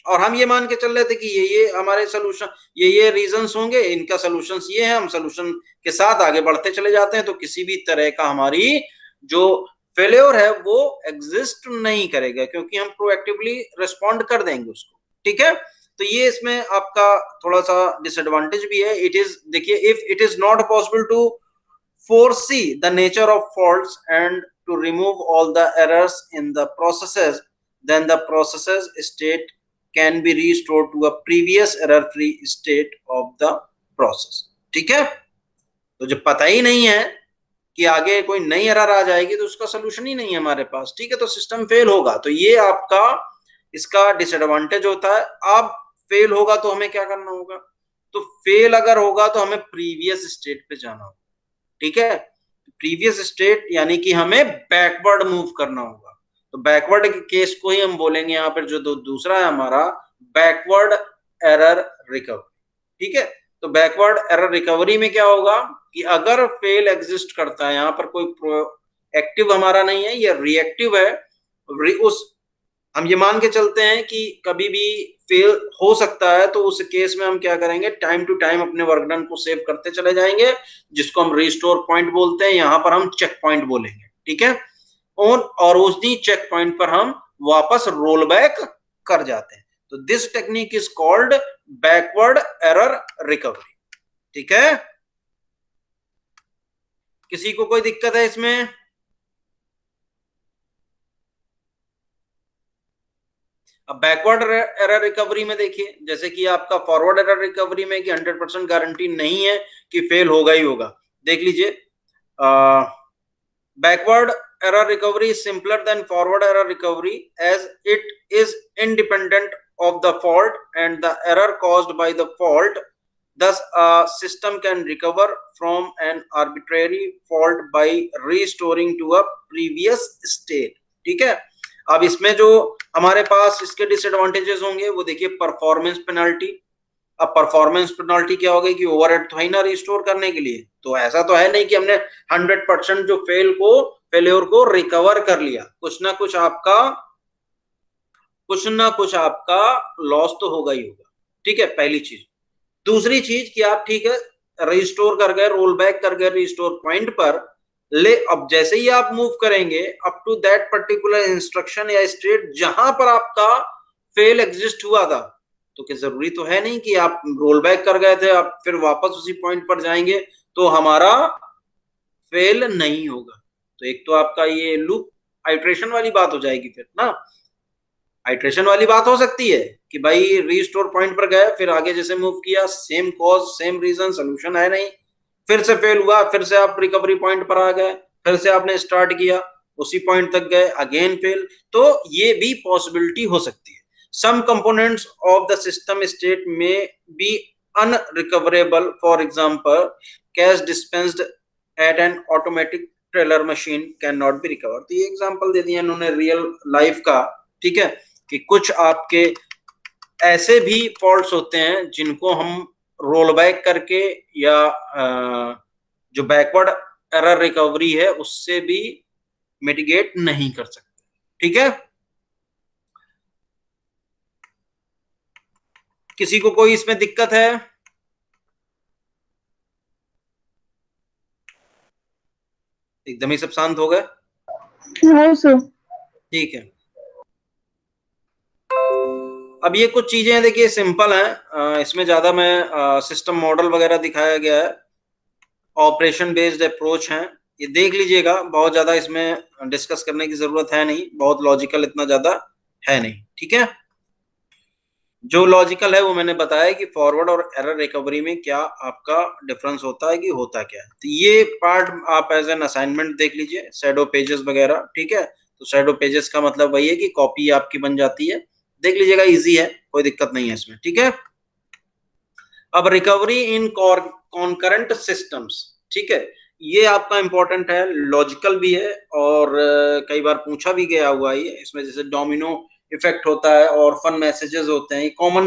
A: और हम ये मान के चल रहे थे कि ये हमारे सोल्यूशन, ये रीजंस होंगे, इनका सोल्यूशंस ये है, हम सोल्यूशन के साथ आगे बढ़ते चले जाते हैं, तो किसी भी तरह का हमारी जो फेल्योर है वो एग्जिस्ट नहीं करेगा, क्योंकि हम प्रोएक्टिवली रिस्पॉन्ड कर देंगे उसको। ठीक है, तो ये इसमें आपका थोड़ा सा डिसएडवांटेज भी है। इट इज, देखिए, if it is not possible to foresee the nature of faults and to remove all the errors in the processes, then the processes state can be restored to a previous error free state of the process। ठीक है, तो जब पता ही नहीं है कि आगे कोई नई एरर आ जाएगी तो उसका सोल्यूशन ही नहीं है हमारे पास, ठीक है, तो सिस्टम फेल होगा। तो ये आपका इसका डिसएडवांटेज होता है। अब फेल होगा तो हमें क्या करना होगा, तो फेल अगर होगा तो हमें प्रीवियस स्टेट पे जाना होगा। ठीक है, प्रीवियस स्टेट यानी कि हमें बैकवर्ड मूव करना होगा। तो बैकवर्ड के केस को ही हम बोलेंगे यहाँ पर, जो दूसरा है हमारा बैकवर्ड एरर रिकवरी। ठीक है, तो बैकवर्ड एरर रिकवरी में क्या होगा कि अगर फेल एग्जिस्ट करता है, यहाँ पर कोई प्रोएक्टिव हमारा नहीं है, ये रिएक्टिव है, उस हम ये मान के चलते हैं कि कभी भी फेल हो सकता है, तो उस केस में हम क्या करेंगे, टाइम टू टाइम अपने वर्क डन को सेव करते चले जाएंगे, जिसको हम रिस्टोर पॉइंट बोलते हैं, यहाँ पर हम चेक पॉइंट बोलेंगे। ठीक है, और उसी चेक पॉइंट पर हम वापस रोल बैक कर जाते हैं। तो this technique is called backward error recovery. ठीक है, किसी को कोई दिक्कत है इसमें? अब बैकवर्ड एरर रिकवरी में देखिए, जैसे कि आपका फॉरवर्ड एरर रिकवरी में कि 100% गारंटी नहीं है कि फेल होगा ही होगा। देख लीजिए, backward error recovery is simpler than forward error recovery as it is independent of the fault and the error caused by the fault. Thus, a system can recover from an arbitrary fault by restoring to a previous state. ठीक है, अब इसमें जो हमारे पास इसके disadvantages होंगे वो देखिए, परफॉर्मेंस पेनल्टी। अब परफॉर्मेंस पेनल्टी क्या हो गई कि ओवरहेड तो है ना रिस्टोर करने के लिए, तो ऐसा तो है नहीं कि हमने 100% जो फेल्योर को रिकवर कर लिया, कुछ ना कुछ आपका लॉस तो होगा ही होगा। ठीक है, पहली चीज। दूसरी चीज कि आप, ठीक है, रिस्टोर कर गए, रोल बैक कर गए रिस्टोर पॉइंट पर, अब जैसे ही आप मूव करेंगे up to that particular instruction या स्टेट जहां पर आपका फेल एग्जिस्ट हुआ था, तो क्या जरूरी तो है नहीं कि आप रोल बैक कर गए थे, आप फिर वापस उसी पॉइंट पर जाएंगे तो हमारा फेल नहीं होगा। तो एक तो आपका ये लूप आइट्रेशन वाली बात हो जाएगी फिर ना, आइट्रेशन वाली बात हो सकती है कि भाई रीस्टोर पॉइंट पर गए, फिर आगे जैसे मूव किया, same cause same reason, solution है नहीं, फिर से फेल हुआ, फिर से आप रिकवरी पॉइंट पर आ गए, फिर से आपने स्टार्ट किया, उसी पॉइंट तक गए, अगेन फेल। तो ये भी पॉसिबिलिटी हो सकती है। Some components of the system state may be unrecoverable. For example, cash dispensed at an automatic teller machine cannot be recovered. तो ये एग्जांपल दे दिया इन्होंने रियल लाइफ का। ठीक है, कि कुछ आपके ऐसे भी फॉल्ट्स होते हैं जिनको हम रोल बैक करके या जो बैकवर्ड एरर रिकवरी है उससे भी मिटिगेट नहीं कर सकते। ठीक है, किसी को कोई इसमें दिक्कत है? एकदम ही सब शांत हो गए?
C: No sir.
A: ठीक है, अब ये कुछ चीजें देखिए सिंपल हैं, इसमें ज्यादा मैं सिस्टम मॉडल वगैरह दिखाया गया है, ऑपरेशन बेस्ड अप्रोच है, ये देख लीजिएगा, बहुत ज्यादा इसमें डिस्कस करने की जरूरत है नहीं, बहुत लॉजिकल इतना ज्यादा है नहीं। ठीक है, जो लॉजिकल है वो मैंने बताया कि फॉरवर्ड और एरर रिकवरी में क्या आपका डिफरेंस होता है कि होता क्या है। तो ये पार्ट आप एज एन असाइनमेंट देख लीजिए, शैडो पेजेस वगैरह। ठीक है, तो शैडो पेजेस का मतलब वही है कि कॉपी आपकी बन जाती है, देख लीजिएगा, इजी है, कोई दिक्कत नहीं है इसमें। ठीक है, अब रिकवरी इन कॉन्करेंट सिस्टम्स। ठीक है, ये आपका इंपॉर्टेंट है, लॉजिकल भी है और कई बार पूछा भी गया हुआ है इसमें, जैसे डोमिनो इफेक्ट होता है और फन मैसेजेस होते हैं, कॉमन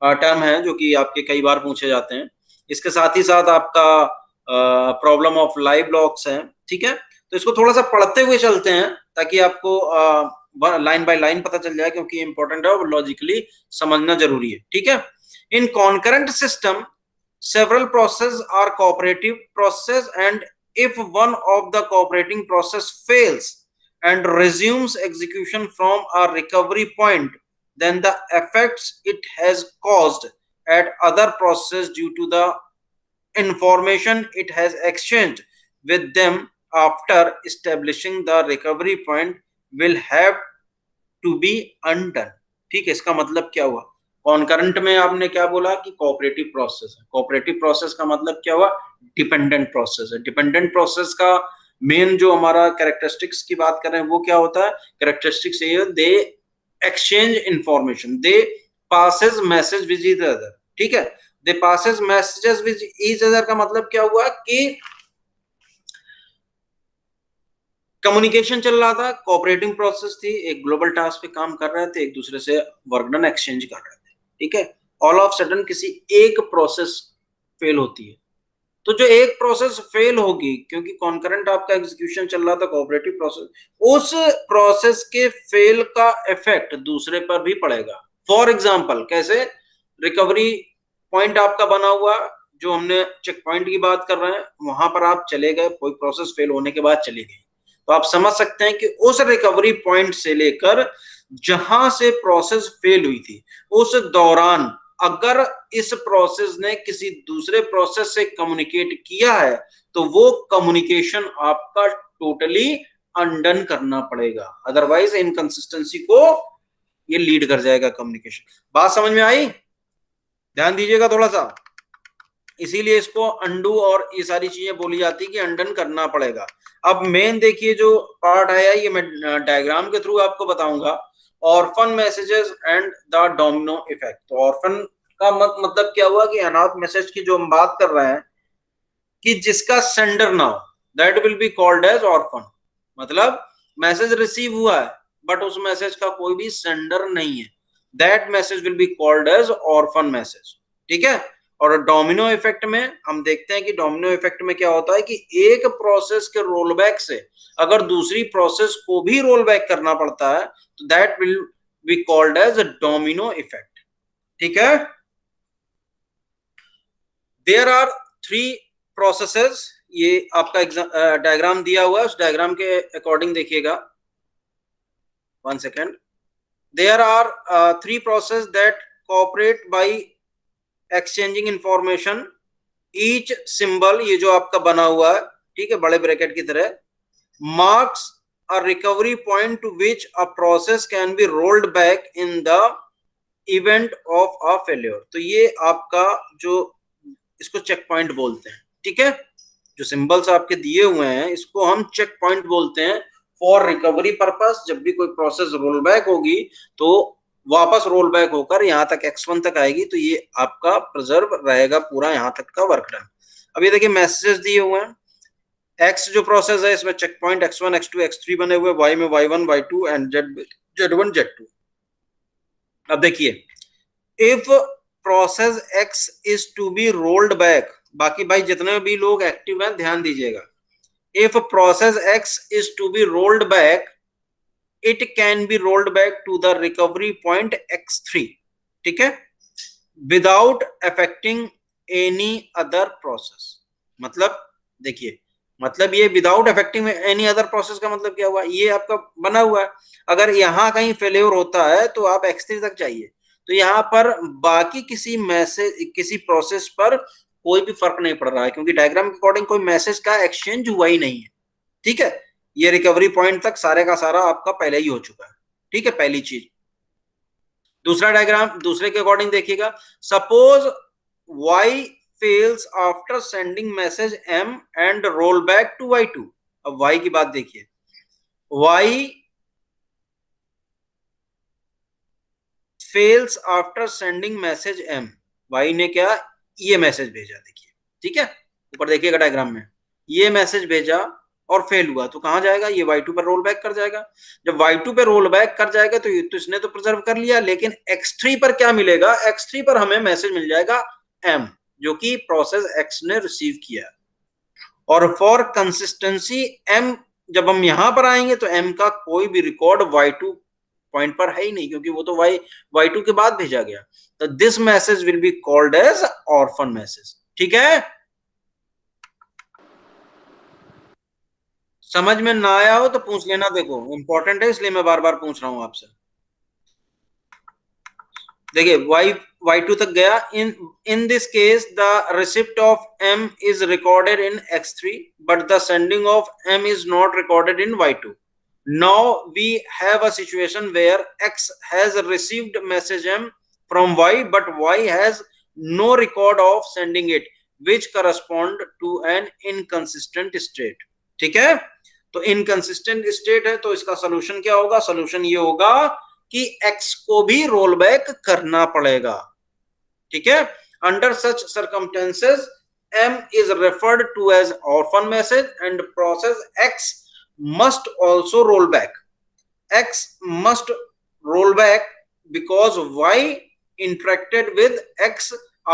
A: टर्म है जो कि आपके कई बार पूछे जाते हैं। इसके साथ ही साथ आपका प्रॉब्लम ऑफ लाइव ब्लॉक्स है, ठीक है। तो इसको थोड़ा सा पढ़ते हुए चलते हैं ताकि आपको लाइन बाय लाइन पता चल जाए, क्योंकि इंपॉर्टेंट है और लॉजिकली समझना जरूरी है, ठीक है। In concurrent system several processes are cooperative process, and if one of the cooperating process fails and resumes execution from a recovery point, then the effects it has caused at other process due to the information it has exchanged with them after establishing the recovery point will have to be undone। ठीक है, इसका मतलब क्या हुआ? Concurrent में आपने क्या बोला कि कोऑपरेटिव प्रोसेस है। कोऑपरेटिव प्रोसेस का मतलब क्या हुआ? डिपेंडेंट प्रोसेस है। डिपेंडेंट प्रोसेस का मेन जो हमारा कैरेक्टरिस्टिक्स की बात कर रहे हैं वो क्या होता है? कैरेक्टरिस्टिक्स ये they exchange information, they passes message with each other, ठीक है। They passes messages with each other का मतलब क्या हुआ कि कम्युनिकेशन चल रहा था, कोऑपरेटिंग प्रोसेस थी, एक ग्लोबल टास्क पे काम कर रहे थे, एक दूसरे से वर्क डन एक्सचेंज कर रहे थे, ठीक है। ऑल ऑफ सडन किसी एक प्रोसेस फेल होती है, तो जो एक प्रोसेस फेल होगी क्योंकि कॉन्करेंट आपका एग्जीक्यूशन चल रहा था कोऑपरेटिव प्रोसेस, उस प्रोसेस के फेल का इफेक्ट दूसरे पर भी पड़ेगा। फॉर एग्जांपल कैसे? रिकवरी पॉइंट आपका बना हुआ, जो हमने चेक पॉइंट की बात कर रहे हैं, वहां पर आप चले गए, कोई प्रोसेस फेल होने के बाद चली गई, तो आप समझ सकते हैं कि उस रिकवरी पॉइंट से लेकर जहां से प्रोसेस फेल हुई थी उस दौरान अगर इस प्रोसेस ने किसी दूसरे प्रोसेस से कम्युनिकेट किया है तो वो कम्युनिकेशन आपका टोटली अनडन करना पड़ेगा, अदरवाइज इनकंसिस्टेंसी को ये लीड कर जाएगा कम्युनिकेशन। बात समझ में आई? ध्यान दीजिएगा थोड़ा सा, इसीलिए इसको अंडू और ये सारी चीजें बोली जाती है कि अनडन करना पड़ेगा। अब मेन देखिए जो पार्ट आया ये मैं डायग्राम के थ्रू आपको बताऊंगा, orphan messages and the domino effect. तो ऑर्फन का मतलब क्या हुआ कि अनाथ मैसेज की जो हम बात कर रहे हैं कि जिसका सेंडर ना हो, that will be called as orphan. मतलब मैसेज रिसीव हुआ है बट उस मैसेज का कोई भी सेंडर नहीं है, that message will be called as orphan message, ठीक है। और डोमिनो इफेक्ट में हम देखते हैं कि डोमिनो इफेक्ट में क्या होता है कि एक प्रोसेस के रोल बैक से अगर दूसरी प्रोसेस को भी रोल बैक करना पड़ता है तो that will be called as domino effect, ठीक है। देयर आर 3 प्रोसेसेस, ये आपका डायग्राम दिया हुआ है, उस डायग्राम के अकॉर्डिंग देखिएगा, 1 second. There are 3 process that cooperate by exchanging information, each symbol ये जो आपका बना हुआ है, ठीक है, बड़े ब्रैकेट की तरह, marks a recovery point two which a process can be rolled back in the event of a failure. तो ये आपका जो इसको चेक पॉइंट बोलते हैं, ठीक है। जो सिंबल्स आपके दिए हुए हैं इसको हम चेक पॉइंट बोलते हैं फॉर रिकवरी पर्पस। जब भी कोई प्रोसेस रोल बैक होगी तो वापस रोल बैक होकर यहाँ तक x1 तक आएगी, तो ये आपका प्रिजर्व रहेगा पूरा यहाँ तक का वर्क डन। अब ये देखिए मैसेजेस दिए हुए हैं, x जो प्रोसेस है इसमें check point x1 x2 x3 बने हुए, y में y1 y2 and z1 z2। अब देखिए if process x is to be rolled back, बाकी भाई जितने भी लोग एक्टिव हैं ध्यान दीजिएगा, if process x is to be rolled back it can be rolled back to the recovery point x3, ठीक है, without affecting any other process। मतलब देखिए, मतलब ये without affecting any other process का मतलब क्या हुआ? ये आपका बना हुआ है, अगर यहाँ कहीं फेल्योर होता है तो आप x3 तक जाइए, तो यहाँ पर बाकी किसी मैसेज किसी प्रोसेस पर कोई भी फर्क नहीं पड़ रहा है, क्योंकि डायग्राम के अकॉर्डिंग कोई मैसेज का एक्सचेंज हुआ ही नहीं है, ठीक है। ये रिकवरी पॉइंट तक सारे का सारा आपका पहले ही हो चुका है, ठीक है, पहली चीज। दूसरा डायग्राम दूसरे के अकॉर्डिंग देखिएगा, suppose y fails after sending message m and roll back to y2। अब y की बात देखिए, y fails after sending message m, y ने क्या ये मैसेज भेजा, देखिए, ठीक है, ऊपर देखिएगा डायग्राम में, ये मैसेज भेजा और फेल हुआ तो कहां जाएगा, ये y2 पर रोल बैक कर जाएगा। जब y2 पे रोल बैक कर जाएगा तो इसने तो प्रिजर्व कर लिया, लेकिन x3 पर क्या मिलेगा, x3 पर हमें मैसेज मिल जाएगा m, जो कि प्रोसेस x ने रिसीव किया। और फॉर कंसिस्टेंसी m, जब हम यहां पर आएंगे तो m का कोई भी रिकॉर्ड y2 पॉइंट पर है ही नहीं, क्योंकि वो तो y2 के बाद भेजा गया। तो this message will be called as orphan message. ठीक है, समझ में ना आया हो तो पूछ लेना, देखो इंपॉर्टेंट है इसलिए मैं बार बार पूछ रहा हूं आपसे। देखिए y2 तक गया। In this case the receipt of m is recorded in x3 but the sending of m is not recorded in y2। now we have a situation where x has received message m from y but y has no record of sending it, which correspond to an inconsistent state। ठीक है, तो inconsistent state है, तो इसका solution क्या होगा, solution ये होगा कि x को भी रोल बैक करना पड़ेगा। ठीक है, under such circumstances m is referred to as orphan message and process x must also roll back। x must roll back because y interacted with x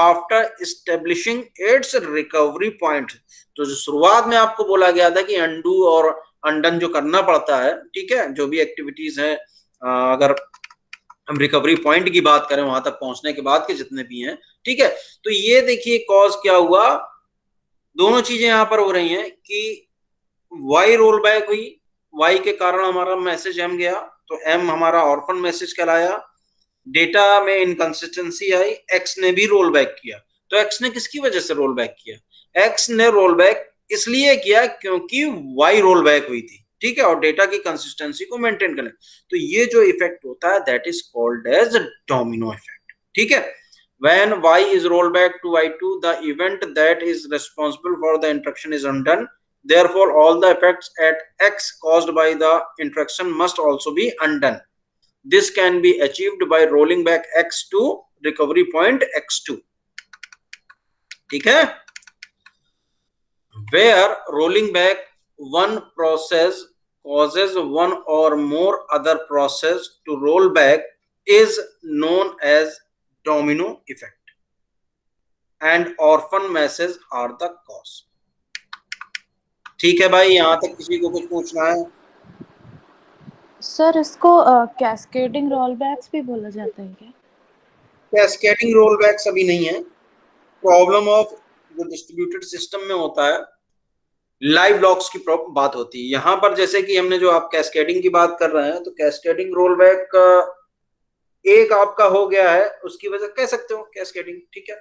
A: after establishing its recovery point। तो जो शुरुआत में आपको बोला गया था कि undo और अंडन जो करना पड़ता है, ठीक है, जो भी एक्टिविटीज है, अगर हम रिकवरी पॉइंट की बात करें वहां तक पहुंचने के बाद के जितने भी हैं, ठीक है, तो ये देखिए कॉज क्या हुआ, दोनों चीजें यहां पर हो रही हैं कि y रोल बैक हुई, y के कारण हमारा मैसेज m गया, तो m हमारा ऑर्फन मैसेज कहलाया। डेटा में इनकंसिस्टेंसी आई, x ने भी रोल बैक किया। तो x ने किसकी वजह से रोल बैक किया, x ने रोल बैक इसलिए किया क्योंकि y रोल बैक हुई थी। ठीक है, और डेटा की कंसिस्टेंसी को मेंटेन करें, तो ये जो इफेक्ट होता है that is called as domino effect. ठीक है, when y is rolled back to y2 the event that is responsible for the interaction is undone, therefore all the effects at x caused by the interaction must also be undone। this can be achieved by rolling back x to recovery point x2। ठीक है, where rolling back one process causes one or more other process to roll back is known as domino effect and orphan message are the cause। ठीक है भाई, यहां तक किसी को कुछ पूछना है?
D: सर इसको कैस्केडिंग रोलबैक्स भी बोला जाता है क्या?
A: कैस्केडिंग रोलबैक्स अभी नहीं है, प्रॉब्लम ऑफ जो डिस्ट्रीब्यूटेड सिस्टम में होता है लाइव लॉक्स की बात होती है। यहां पर जैसे कि हमने जो आप कैस्केडिंग की बात कर रहे हैं, तो कैस्केडिंग रोलबैक एक आपका हो गया है, उसकी वजह कह सकते हो कैस्केडिंग। ठीक है,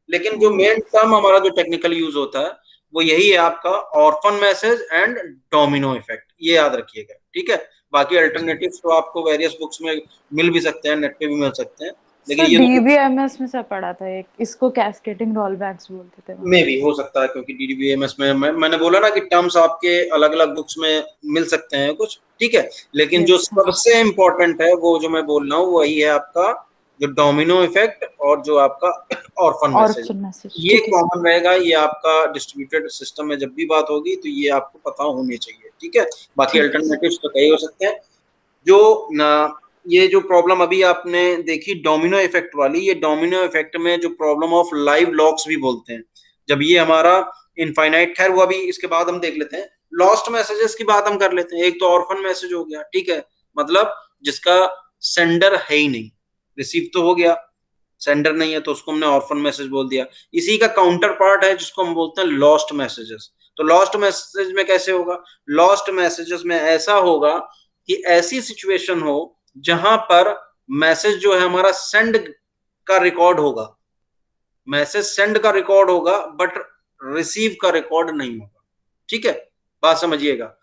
A: लेकिन जो मेन टर्म हमारा जो टेक्निकल यूज होता है वो यही है आपका orphan message and domino effect, ये याद रखिएगा। ठीक है, बाकी अल्टरनेटिव्स तो आपको वेरियस बुक्स में मिल भी सकते हैं, नेट पे भी मिल सकते हैं, लेकिन ये
D: डीबीएमएस में से पढ़ा था एक, इसको कैस्केडिंग रोलबैक्स बोलते थे।
A: मे भी हो सकता है, क्योंकि डीबीएमएस में मैंने बोला ना कि टर्म्स आपके अलग अलग बुक्स में मिल सकते हैं कुछ। ठीक है, लेकिन जो सबसे इंपॉर्टेंट है वो जो मैं बोल रहा हूँ वही है आपका जो डोमिनो इफेक्ट और जो आपका ऑर्फन मैसेज, ये कॉमन रहेगा। ये आपका डिस्ट्रीब्यूटेड सिस्टम में जब भी बात होगी तो ये आपको पता होनी चाहिए। ठीक है, बाकी अल्टरनेटिव्स तो कई हो सकते हैं। जो ये जो प्रॉब्लम अभी आपने देखी डोमिनो इफेक्ट वाली, ये डोमिनो इफेक्ट में जो प्रॉब्लम ऑफ लाइव लॉक्स भी बोलते हैं, जब ये हमारा इनफाइनाइट, खैर वो अभी इसके बाद हम देख लेते हैं। लॉस्ट मैसेजेस की बात हम कर लेते हैं। एक तो ऑर्फन मैसेज हो गया, ठीक है, मतलब जिसका सेंडर है ही नहीं, रिसीव तो हो गया, सेंडर नहीं है तो उसको हमने ऑर्फन मैसेज बोल दिया। इसी का काउंटर पार्ट है जिसको हम बोलते हैं लॉस्ट मैसेजेस। तो लॉस्ट मैसेज में कैसे होगा, लॉस्ट मैसेजेस में ऐसा होगा कि ऐसी सिचुएशन हो जहां पर मैसेज जो है हमारा सेंड का रिकॉर्ड होगा, मैसेज सेंड का रिकॉर्ड होगा बट रिसीव का रिकॉर्ड नहीं होगा। ठीक है, बात समझिएगा,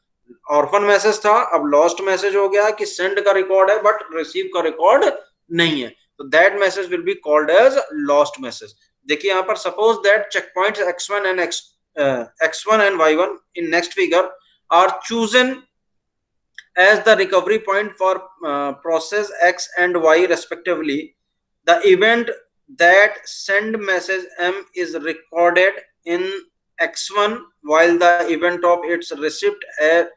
A: ऑर्फन मैसेज था, अब लॉस्ट मैसेज हो गया कि सेंड का रिकॉर्ड है बट रिसीव का रिकॉर्ड नहीं है, तो that message will be called as lost message. देखिए यहां पर suppose that check points x1 and y1 in next figure are chosen as the recovery point for process x and y respectively. The event that send message m is recorded in x1 while the event of its receipt at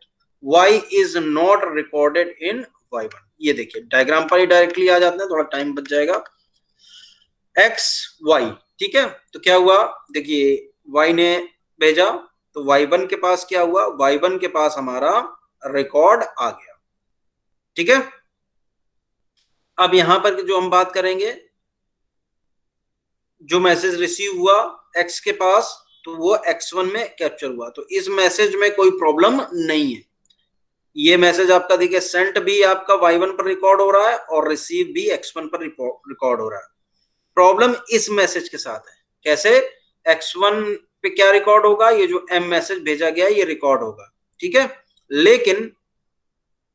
A: y is not recorded in y1। ये देखिए diagram पर ही directly आ जाते हैं, थोड़ा time बच जाएगा। x y, ठीक है, तो क्या हुआ, देखिए y ने भेजा तो y1 के पास क्या हुआ, y1 के पास हमारा रिकॉर्ड आ गया, ठीक है। अब यहां पर जो हम बात करेंगे, जो मैसेज रिसीव हुआ x के पास तो वो x1 में कैप्चर हुआ, तो इस मैसेज में कोई प्रॉब्लम नहीं है। ये मैसेज आपका देखिए सेंट भी आपका y1 पर रिकॉर्ड हो रहा है और रिसीव भी x1 पर रिकॉर्ड हो रहा है। प्रॉब्लम इस मैसेज के साथ है, कैसे, x1 पे क्या रिकॉर्ड होगा, ये जो m मैसेज भेजा गया है ये रिकॉर्ड होगा, ठीक है, लेकिन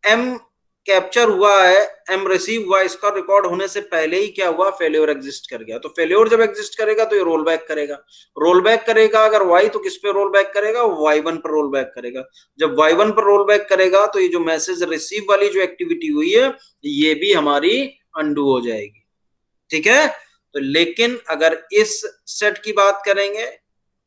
A: m कैप्चर हुआ है, m रिसीव हुआ, इसका रिकॉर्ड होने से पहले ही क्या हुआ, फेल्योर एग्जिस्ट कर गया। तो फेल्योर जब एग्जिस्ट करेगा तो ये रोल बैक करेगा, रोल बैक करेगा अगर y, तो किस पे रोल बैक करेगा, y1 पर रोल बैक करेगा। जब y1 पर रोल बैक करेगा तो ये जो मैसेज रिसीव वाली जो एक्टिविटी हुई है ये भी हमारी अंडू हो जाएगी, ठीक है। तो लेकिन अगर इस सेट की बात करेंगे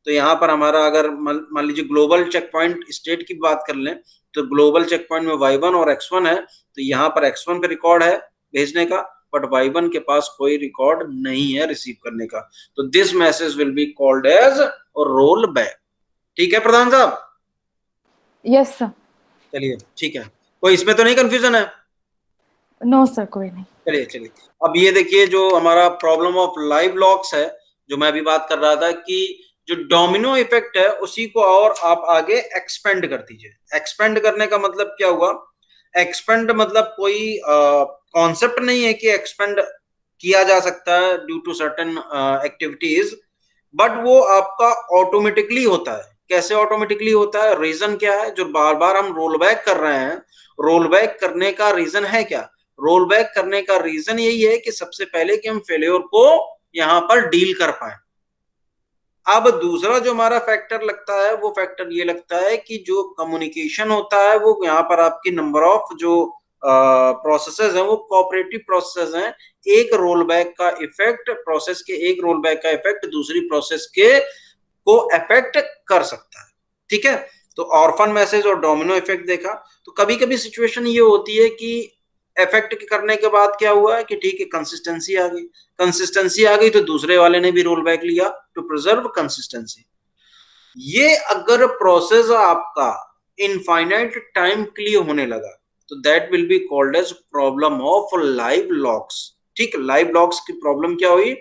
A: तो यहां पर हमारा अगर मान लीजिए ग्लोबल चेक पॉइंट स्टेट की बात कर लें तो ग्लोबल चेक पॉइंट में y1 और x1 है, तो यहाँ पर x1 पे रिकॉर्ड है भेजने का, बट y1 के पास कोई रिकॉर्ड नहीं है रिसीव करने का, तो this message will be called as roll back, ठीक है प्रधान साहब।
D: Yes sir.
A: चलिए ठीक है, कोई इसमें तो नहीं कंफ्यूजन है?
D: नो सर, कोई नहीं।
A: चलिए चलिए, अब ये देखिए जो हमारा प्रॉब्लम ऑफ लाइव लॉक्स है, जो मैं अभी बात कर रहा था कि जो डोमिनो इफेक्ट है उसी को और आप आगे एक्सपेंड कर दीजिए। एक्सपेंड करने का मतलब क्या हुआ, एक्सपेंड मतलब कोई कॉन्सेप्ट नहीं है कि एक्सपेंड किया जा सकता है due to certain activities, but वो आपका ऑटोमेटिकली होता है। कैसे ऑटोमेटिकली होता है, रीजन क्या है, जो बार बार हम रोल बैक कर रहे हैं, रोल बैक करने का रीजन है क्या, रोल बैक करने का रीजन यही है कि सबसे पहले कि हम फेल्योर को यहां पर डील कर पाए। अब दूसरा जो हमारा फैक्टर लगता है वो फैक्टर ये लगता है कि जो कम्युनिकेशन होता है वो यहाँ पर आपकी नंबर ऑफ जो प्रोसेसेस हैं वो कोऑपरेटिव प्रोसेसेस हैं। एक रोल बैक का इफेक्ट, प्रोसेस के एक रोल बैक का इफेक्ट दूसरी प्रोसेस के को अफेक्ट कर सकता है, ठीक है। तो ऑर्फन मैसेज और डोमिनो इफेक्ट देखा, तो कभी कभी सिचुएशन ये होती है कि इफेक्ट करने के बाद क्या हुआ है कि ठीक है कंसिस्टेंसी आ गई, कंसिस्टेंसी आ गई तो दूसरे वाले ने भी रोल बैक लिया टू प्रिजर्व कंसिस्टेंसी। ये अगर प्रोसेस आपका इनफाइनाइट टाइम के लिए होने लगा तो that will be called as problem of live locks, ठीक। लाइव लॉक्स की प्रॉब्लम क्या हुई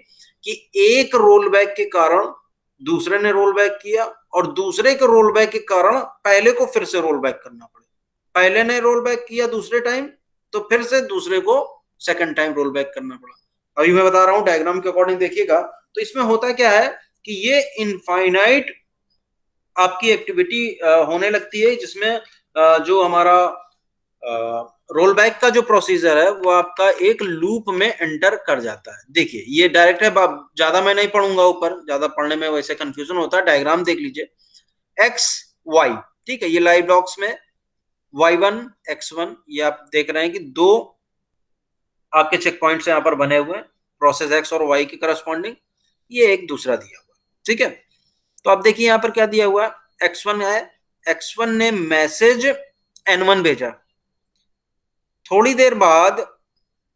A: कि एक रोल बैक के कारण दूसरे ने रोल बैक किया और दूसरे के रोल बैक के कारण पहले को फिर से रोल बैक करना पड़े। पहले ने रोल बैक किया दूसरे टाइम तो फिर से दूसरे को सेकंड टाइम रोल बैक करना पड़ा। अभी मैं बता रहा हूं डायग्राम के अकॉर्डिंग देखिएगा, तो इसमें होता क्या है कि ये इनफाइनाइट आपकी एक्टिविटी होने लगती है, जिसमें जो हमारा रोल बैक का जो प्रोसीजर है वो आपका एक लूप में एंटर कर जाता है। देखिए ये डायरेक्ट है, ज्यादा मैं नहीं पढ़ूंगा, ऊपर ज्यादा पढ़ने में वैसे कंफ्यूजन होता है। डायग्राम देख लीजिए, एक्स वाई, ठीक है, ये लाइव लॉक्स में y1 x1 ये आप देख रहे हैं कि दो आपके चेक पॉइंट्स यहाँ पर बने हुए हैं, प्रोसेस x और y के करस्पॉन्डिंग, ये एक दूसरा दिया हुआ, ठीक है। तो आप देखिए यहाँ पर क्या दिया हुआ है, x1 है, x1 ने मैसेज n1 भेजा, थोड़ी देर बाद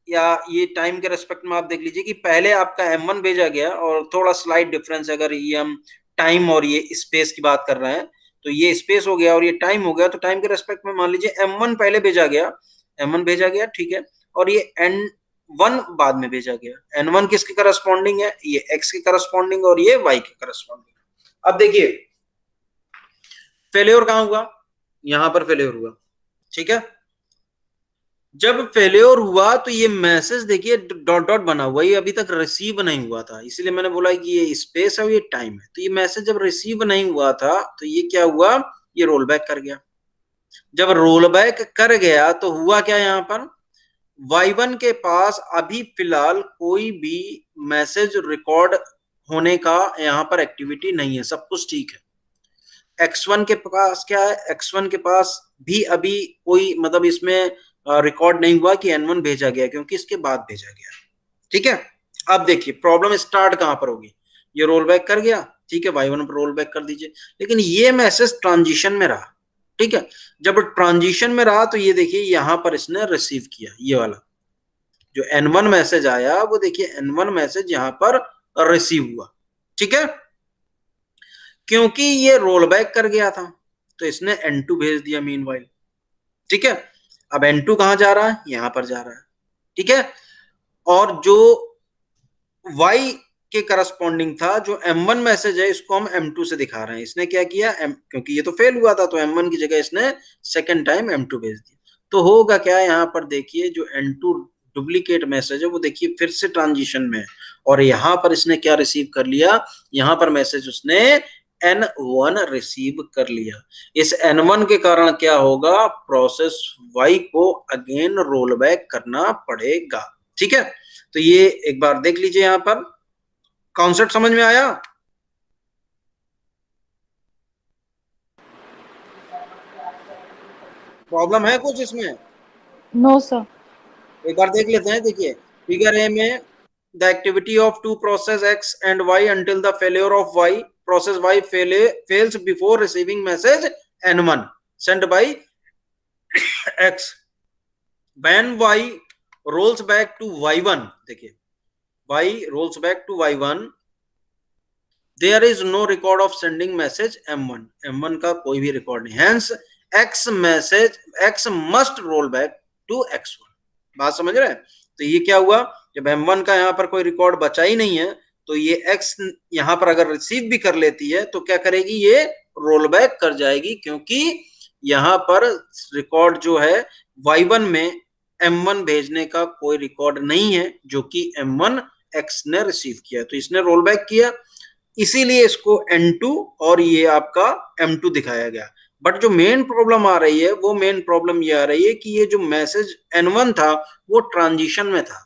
A: या ये टाइम के रेस्पेक्ट में आप देख लीजिए कि पहले आपका m1 भेजा गया और थोड़ा स्लाइड डिफरेंस, अगर ये हम टाइम और ये स्पेस की बात कर रहे हैं तो ये स्पेस हो गया और ये टाइम हो गया, तो टाइम के रेस्पेक्ट में मान लीजिए m1 पहले भेजा गया, m1 भेजा गया, ठीक है, और ये n1 बाद में भेजा गया। n1 किसके करस्पॉन्डिंग है, ये x के करस्पॉन्डिंग और ये y के करस्पॉन्डिंग। अब देखिए फेल्योर कहां हुआ, यहां पर फेल्योर हुआ, ठीक है। जब फेल्योर हुआ तो ये मैसेज देखिए डॉट डॉट बना हुआ, ये अभी तक रिसीव नहीं हुआ था, इसलिए मैंने बोला कि ये स्पेस है, ये टाइम है। तो ये मैसेज जब रिसीव नहीं हुआ था तो ये क्या हुआ, ये रोल बैक कर गया। जब रोल बैक कर गया तो हुआ क्या, यहाँ पर y1 के पास अभी फिलहाल कोई भी मैसेज रिकॉर्ड होने का यहाँ पर एक्टिविटी नहीं है, सब कुछ ठीक है। x1 के पास क्या है, x1 के पास भी अभी कोई मतलब इसमें रिकॉर्ड नहीं हुआ कि n1 भेजा गया, क्योंकि इसके बाद भेजा गया, ठीक है। अब देखिए प्रॉब्लम स्टार्ट कहां पर होगी, ये रोल बैक कर गया, ठीक है, y1 पर रोल बैक कर दीजिए। लेकिन ये मैसेज ट्रांजिशन में रहा, ठीक है, जब ट्रांजिशन में रहा तो ये देखिए यहां पर इसने रिसीव किया, ये वाला जो N1 मैसेज आया वो देखिए N1 मैसेज यहां पर रिसीव हुआ, ठीक है, क्योंकि ये रोल बैक कर गया था तो इसने N2 भेज दिया मीनवाइल, ठीक है। अब N2 कहां जा रहा है, यहां पर जा रहा है, ठीक है, और जो Y के करस्पॉन्डिंग था जो M1 मैसेज है इसको हम M2 से दिखा रहे हैं। इसने क्या किया, क्योंकि ये तो फेल हुआ था तो M1 की जगह इसने सेकंड टाइम M2 भेज दिया। तो होगा क्या, यहाँ पर देखिए जो N2 डुप्लीकेट मैसेज है वो देखिए फिर से ट्रांजिशन में है, और यहाँ पर इसने क्या रिसीव कर लिया, यहाँ पर मैसेज उसने N1 रिसीव कर लिया। इस N1 के कारण क्या होगा, प्रोसेस Y को अगेन रोल बैक करना पड़ेगा, ठीक है। तो ये एक बार देख लीजिए, यहां पर कॉन्सेप्ट समझ में आया? प्रॉब्लम है कुछ इसमें?
D: No sir.
A: एक बार देख लेते हैं। देखिए फिगर ए में the activity of two process X and Y until the failure of Y, process Y fails before receiving message N1 send by X, when Y rolls back to Y1, देखिए y rolls back to y1, there is no record of sending message m1 का कोई भी record नहीं, hence x must roll back to x1। बात समझ रहे हैं? तो ये क्या हुआ, जब m1 का यहाँ पर कोई रिकॉर्ड बचा ही नहीं है तो ये x यहाँ पर अगर रिसीव भी कर लेती है तो क्या करेगी, ये रोल बैक कर जाएगी, क्योंकि यहाँ पर रिकॉर्ड जो है y1 में m1 भेजने का कोई रिकॉर्ड नहीं है जो कि m1 x ने रिसीव किया, तो इसने रोल बैक किया, इसीलिए इसको N2 और ये आपका M2 दिखाया गया। बट जो मेन प्रॉब्लम आ रही है वो मेन प्रॉब्लम ये आ रही है कि ये जो मैसेज N1 था वो ट्रांजिशन में था,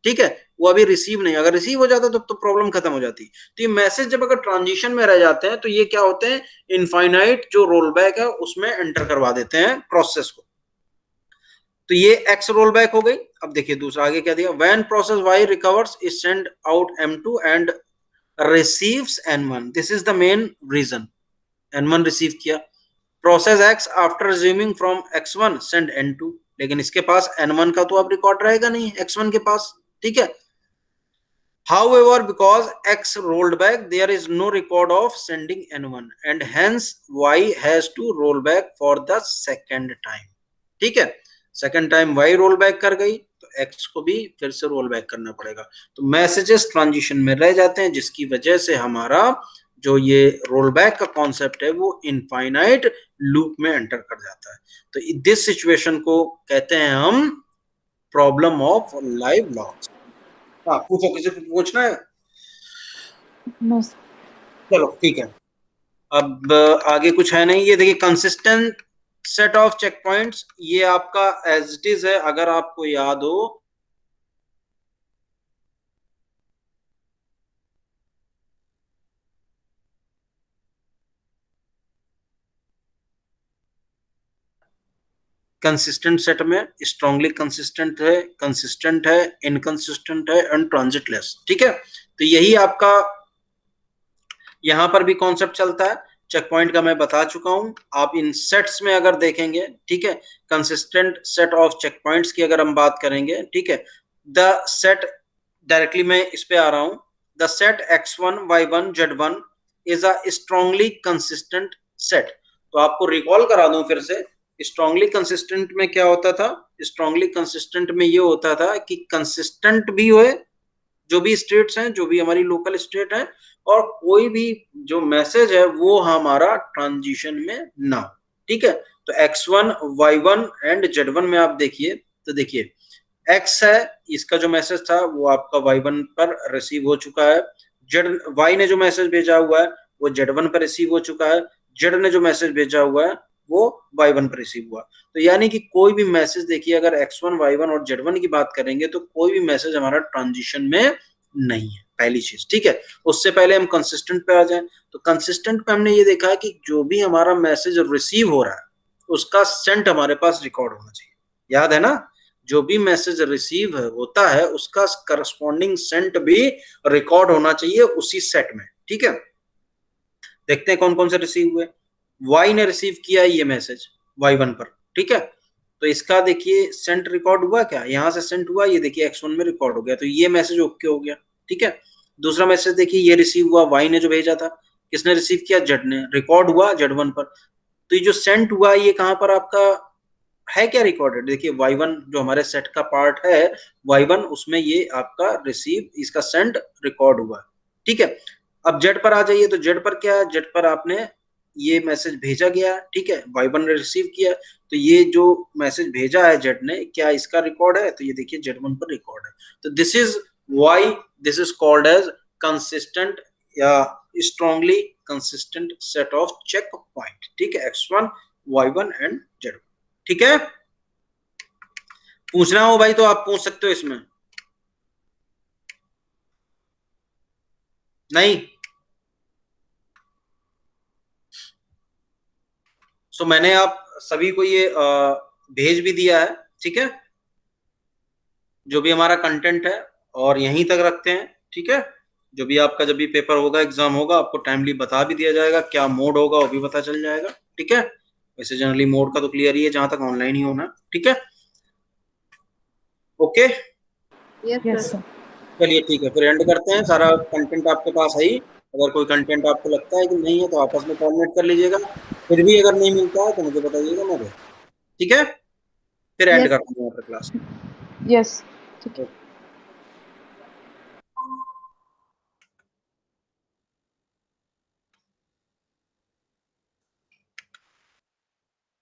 A: ठीक है, वो अभी रिसीव नहीं, अगर रिसीव हो जाता तो प्रॉब्लम खत्म हो जाती। तो ये मैसेज जब अगर ट्रांजिशन में रह जाते हैं तो ये क्या होते हैं, इनफाइनाइट जो रोल बैक है उसमें एंटर करवा देते हैं प्रोसेस को। तो ये x रोल बैक हो गई। अब देखिए दूसरा आगे क्या दिया, when process y recovers is send out M2 and receives N1, this is the main reason, N1 receive किया। Process x after resuming from x1 send N2, लेकिन इसके पास N1 का तो अब रिकॉर्ड रहेगा नहीं x1 के पास, ठीक है। However, because x rolled back, there is no record of sending N1 and hence y has to roll back for the second time, ठीक है। Second time y roll back कर गई तो x को भी फिर से रोल बैक करना पड़ेगा। तो मैसेजेस ट्रांजिशन में रह जाते हैं जिसकी वजह से हमारा जो ये रोल बैक का कॉन्सेप्ट है वो इनफाइनाइट लूप में एंटर कर जाता है। तो दिस सिचुएशन को कहते हैं हम प्रॉब्लम ऑफ लाइव लॉग्स। हाँ पूछो, किसी को पूछना है?
D: No sir.
A: चलो ठीक है, अब आगे कुछ है नहीं। ये देखिए consistent set of check points, ये आपका एज इट इज है, अगर आपको याद हो कंसिस्टेंट सेट में स्ट्रांगली कंसिस्टेंट है, इनकंसिस्टेंट है एंड ट्रांजिटलेस, ठीक है। तो यही आपका यहां पर भी कॉन्सेप्ट चलता है। चेक पॉइंट का मैं बता चुका हूं, आप इन सेट्स में अगर देखेंगे, ठीक है, consistent set of check points की अगर हम बात करेंगे, ठीक है, द सेट डायरेक्टली मैं इस पे आ रहा हूं, the set x1 y1 z1 is a strongly consistent set. तो आपको रिकॉल करा दूं फिर से, स्ट्रांगली कंसिस्टेंट में क्या होता था, स्ट्रांगली कंसिस्टेंट में ये होता था कि कंसिस्टेंट भी होए जो भी स्टेट्स हैं, जो भी हमारी लोकल स्टेट है, और कोई भी जो मैसेज है वो हमारा ट्रांजिशन में ना हो, ठीक है। तो x1 y1 एंड z1 में आप देखिए, तो देखिए x है, इसका जो मैसेज था वो आपका y1 पर रिसीव हो चुका है, y ने जो मैसेज भेजा हुआ है वो z1 पर रिसीव हो चुका है, z ने जो मैसेज भेजा हुआ है वो y1 पर रिसीव हुआ। तो यानी कि कोई भी मैसेज देखिए, अगर x1 y1 और z1 की बात करेंगे तो कोई भी मैसेज हमारा ट्रांजिशन में नहीं है, पहली चीज, ठीक है। उससे पहले हम कंसिस्टेंट पे आ जाएं, तो कंसिस्टेंट पे हमने ये देखा है कि जो भी हमारा मैसेज रिसीव हो रहा है उसका सेंट हमारे पास रिकॉर्ड होना चाहिए, याद है ना, जो भी मैसेज रिसीव होता है उसका करस्पॉन्डिंग सेंट भी रिकॉर्ड होना चाहिए उसी सेट में, ठीक है। देखते हैं कौन कौन से रिसीव हुए। वाई ने रिसीव किया ये मैसेज y1 पर, ठीक है, तो इसका देखिए सेंट रिकॉर्ड हुआ क्या, यहाँ से सेंट हुआ, ये देखिए x1 में रिकॉर्ड हो गया, तो ये मैसेज ओके हो गया, ठीक है। दूसरा मैसेज देखिए ये रिसीव हुआ, वाई ने जो भेजा था, किसने रिसीव किया, जेड ने, रिकॉर्ड हुआ z1 पर। तो ये जो सेंट हुआ ये कहाँ पर आपका है क्या रिकॉर्डेड, देखिए y1 जो हमारे सेट का पार्ट है y1, उसमें ये आपका रिसीव, इसका सेंड रिकॉर्ड हुआ, ठीक है। अब जेड पर आ जाइए, तो जेड पर क्या है, जेड पर आपने ये मैसेज भेजा गया, ठीक है, y1 ने रिसीव किया, तो ये जो मैसेज भेजा है जेड ने, क्या इसका रिकॉर्ड है, तो ये देखिए z1 पर रिकॉर्ड है। तो this is why this is called as consistent या strongly consistent set of check point, ठीक है, x1 y1 एंड z1, ठीक है। पूछना हो भाई तो आप पूछ सकते हो इसमें, नहीं। सो मैंने आप सभी को ये भेज भी दिया है, ठीक है, जो भी हमारा कंटेंट है, और यहीं तक रखते हैं, ठीक है। जो भी आपका जब भी पेपर होगा, एग्जाम होगा, आपको टाइमली बता भी दिया जाएगा, क्या मोड होगा वो भी पता चल जाएगा, ठीक है। वैसे जनरली मोड का तो क्लियर ही है, जहां तक ऑनलाइन ही होना, ठीक है, ओके।
D: Yes sir.
A: चलिए ठीक है, फिर एंड करते हैं, सारा कंटेंट आपके पास है ही। अगर कोई कंटेंट आपको लगता है कि नहीं है तो आपस में कोऑर्डिनेट कर लीजिएगा, फिर भी अगर नहीं मिलता है तो मुझे बताइएगा, मैं ठीक है, फिर एंड
D: Yes.
A: करते हैं क्लास।
D: यस ठीक है।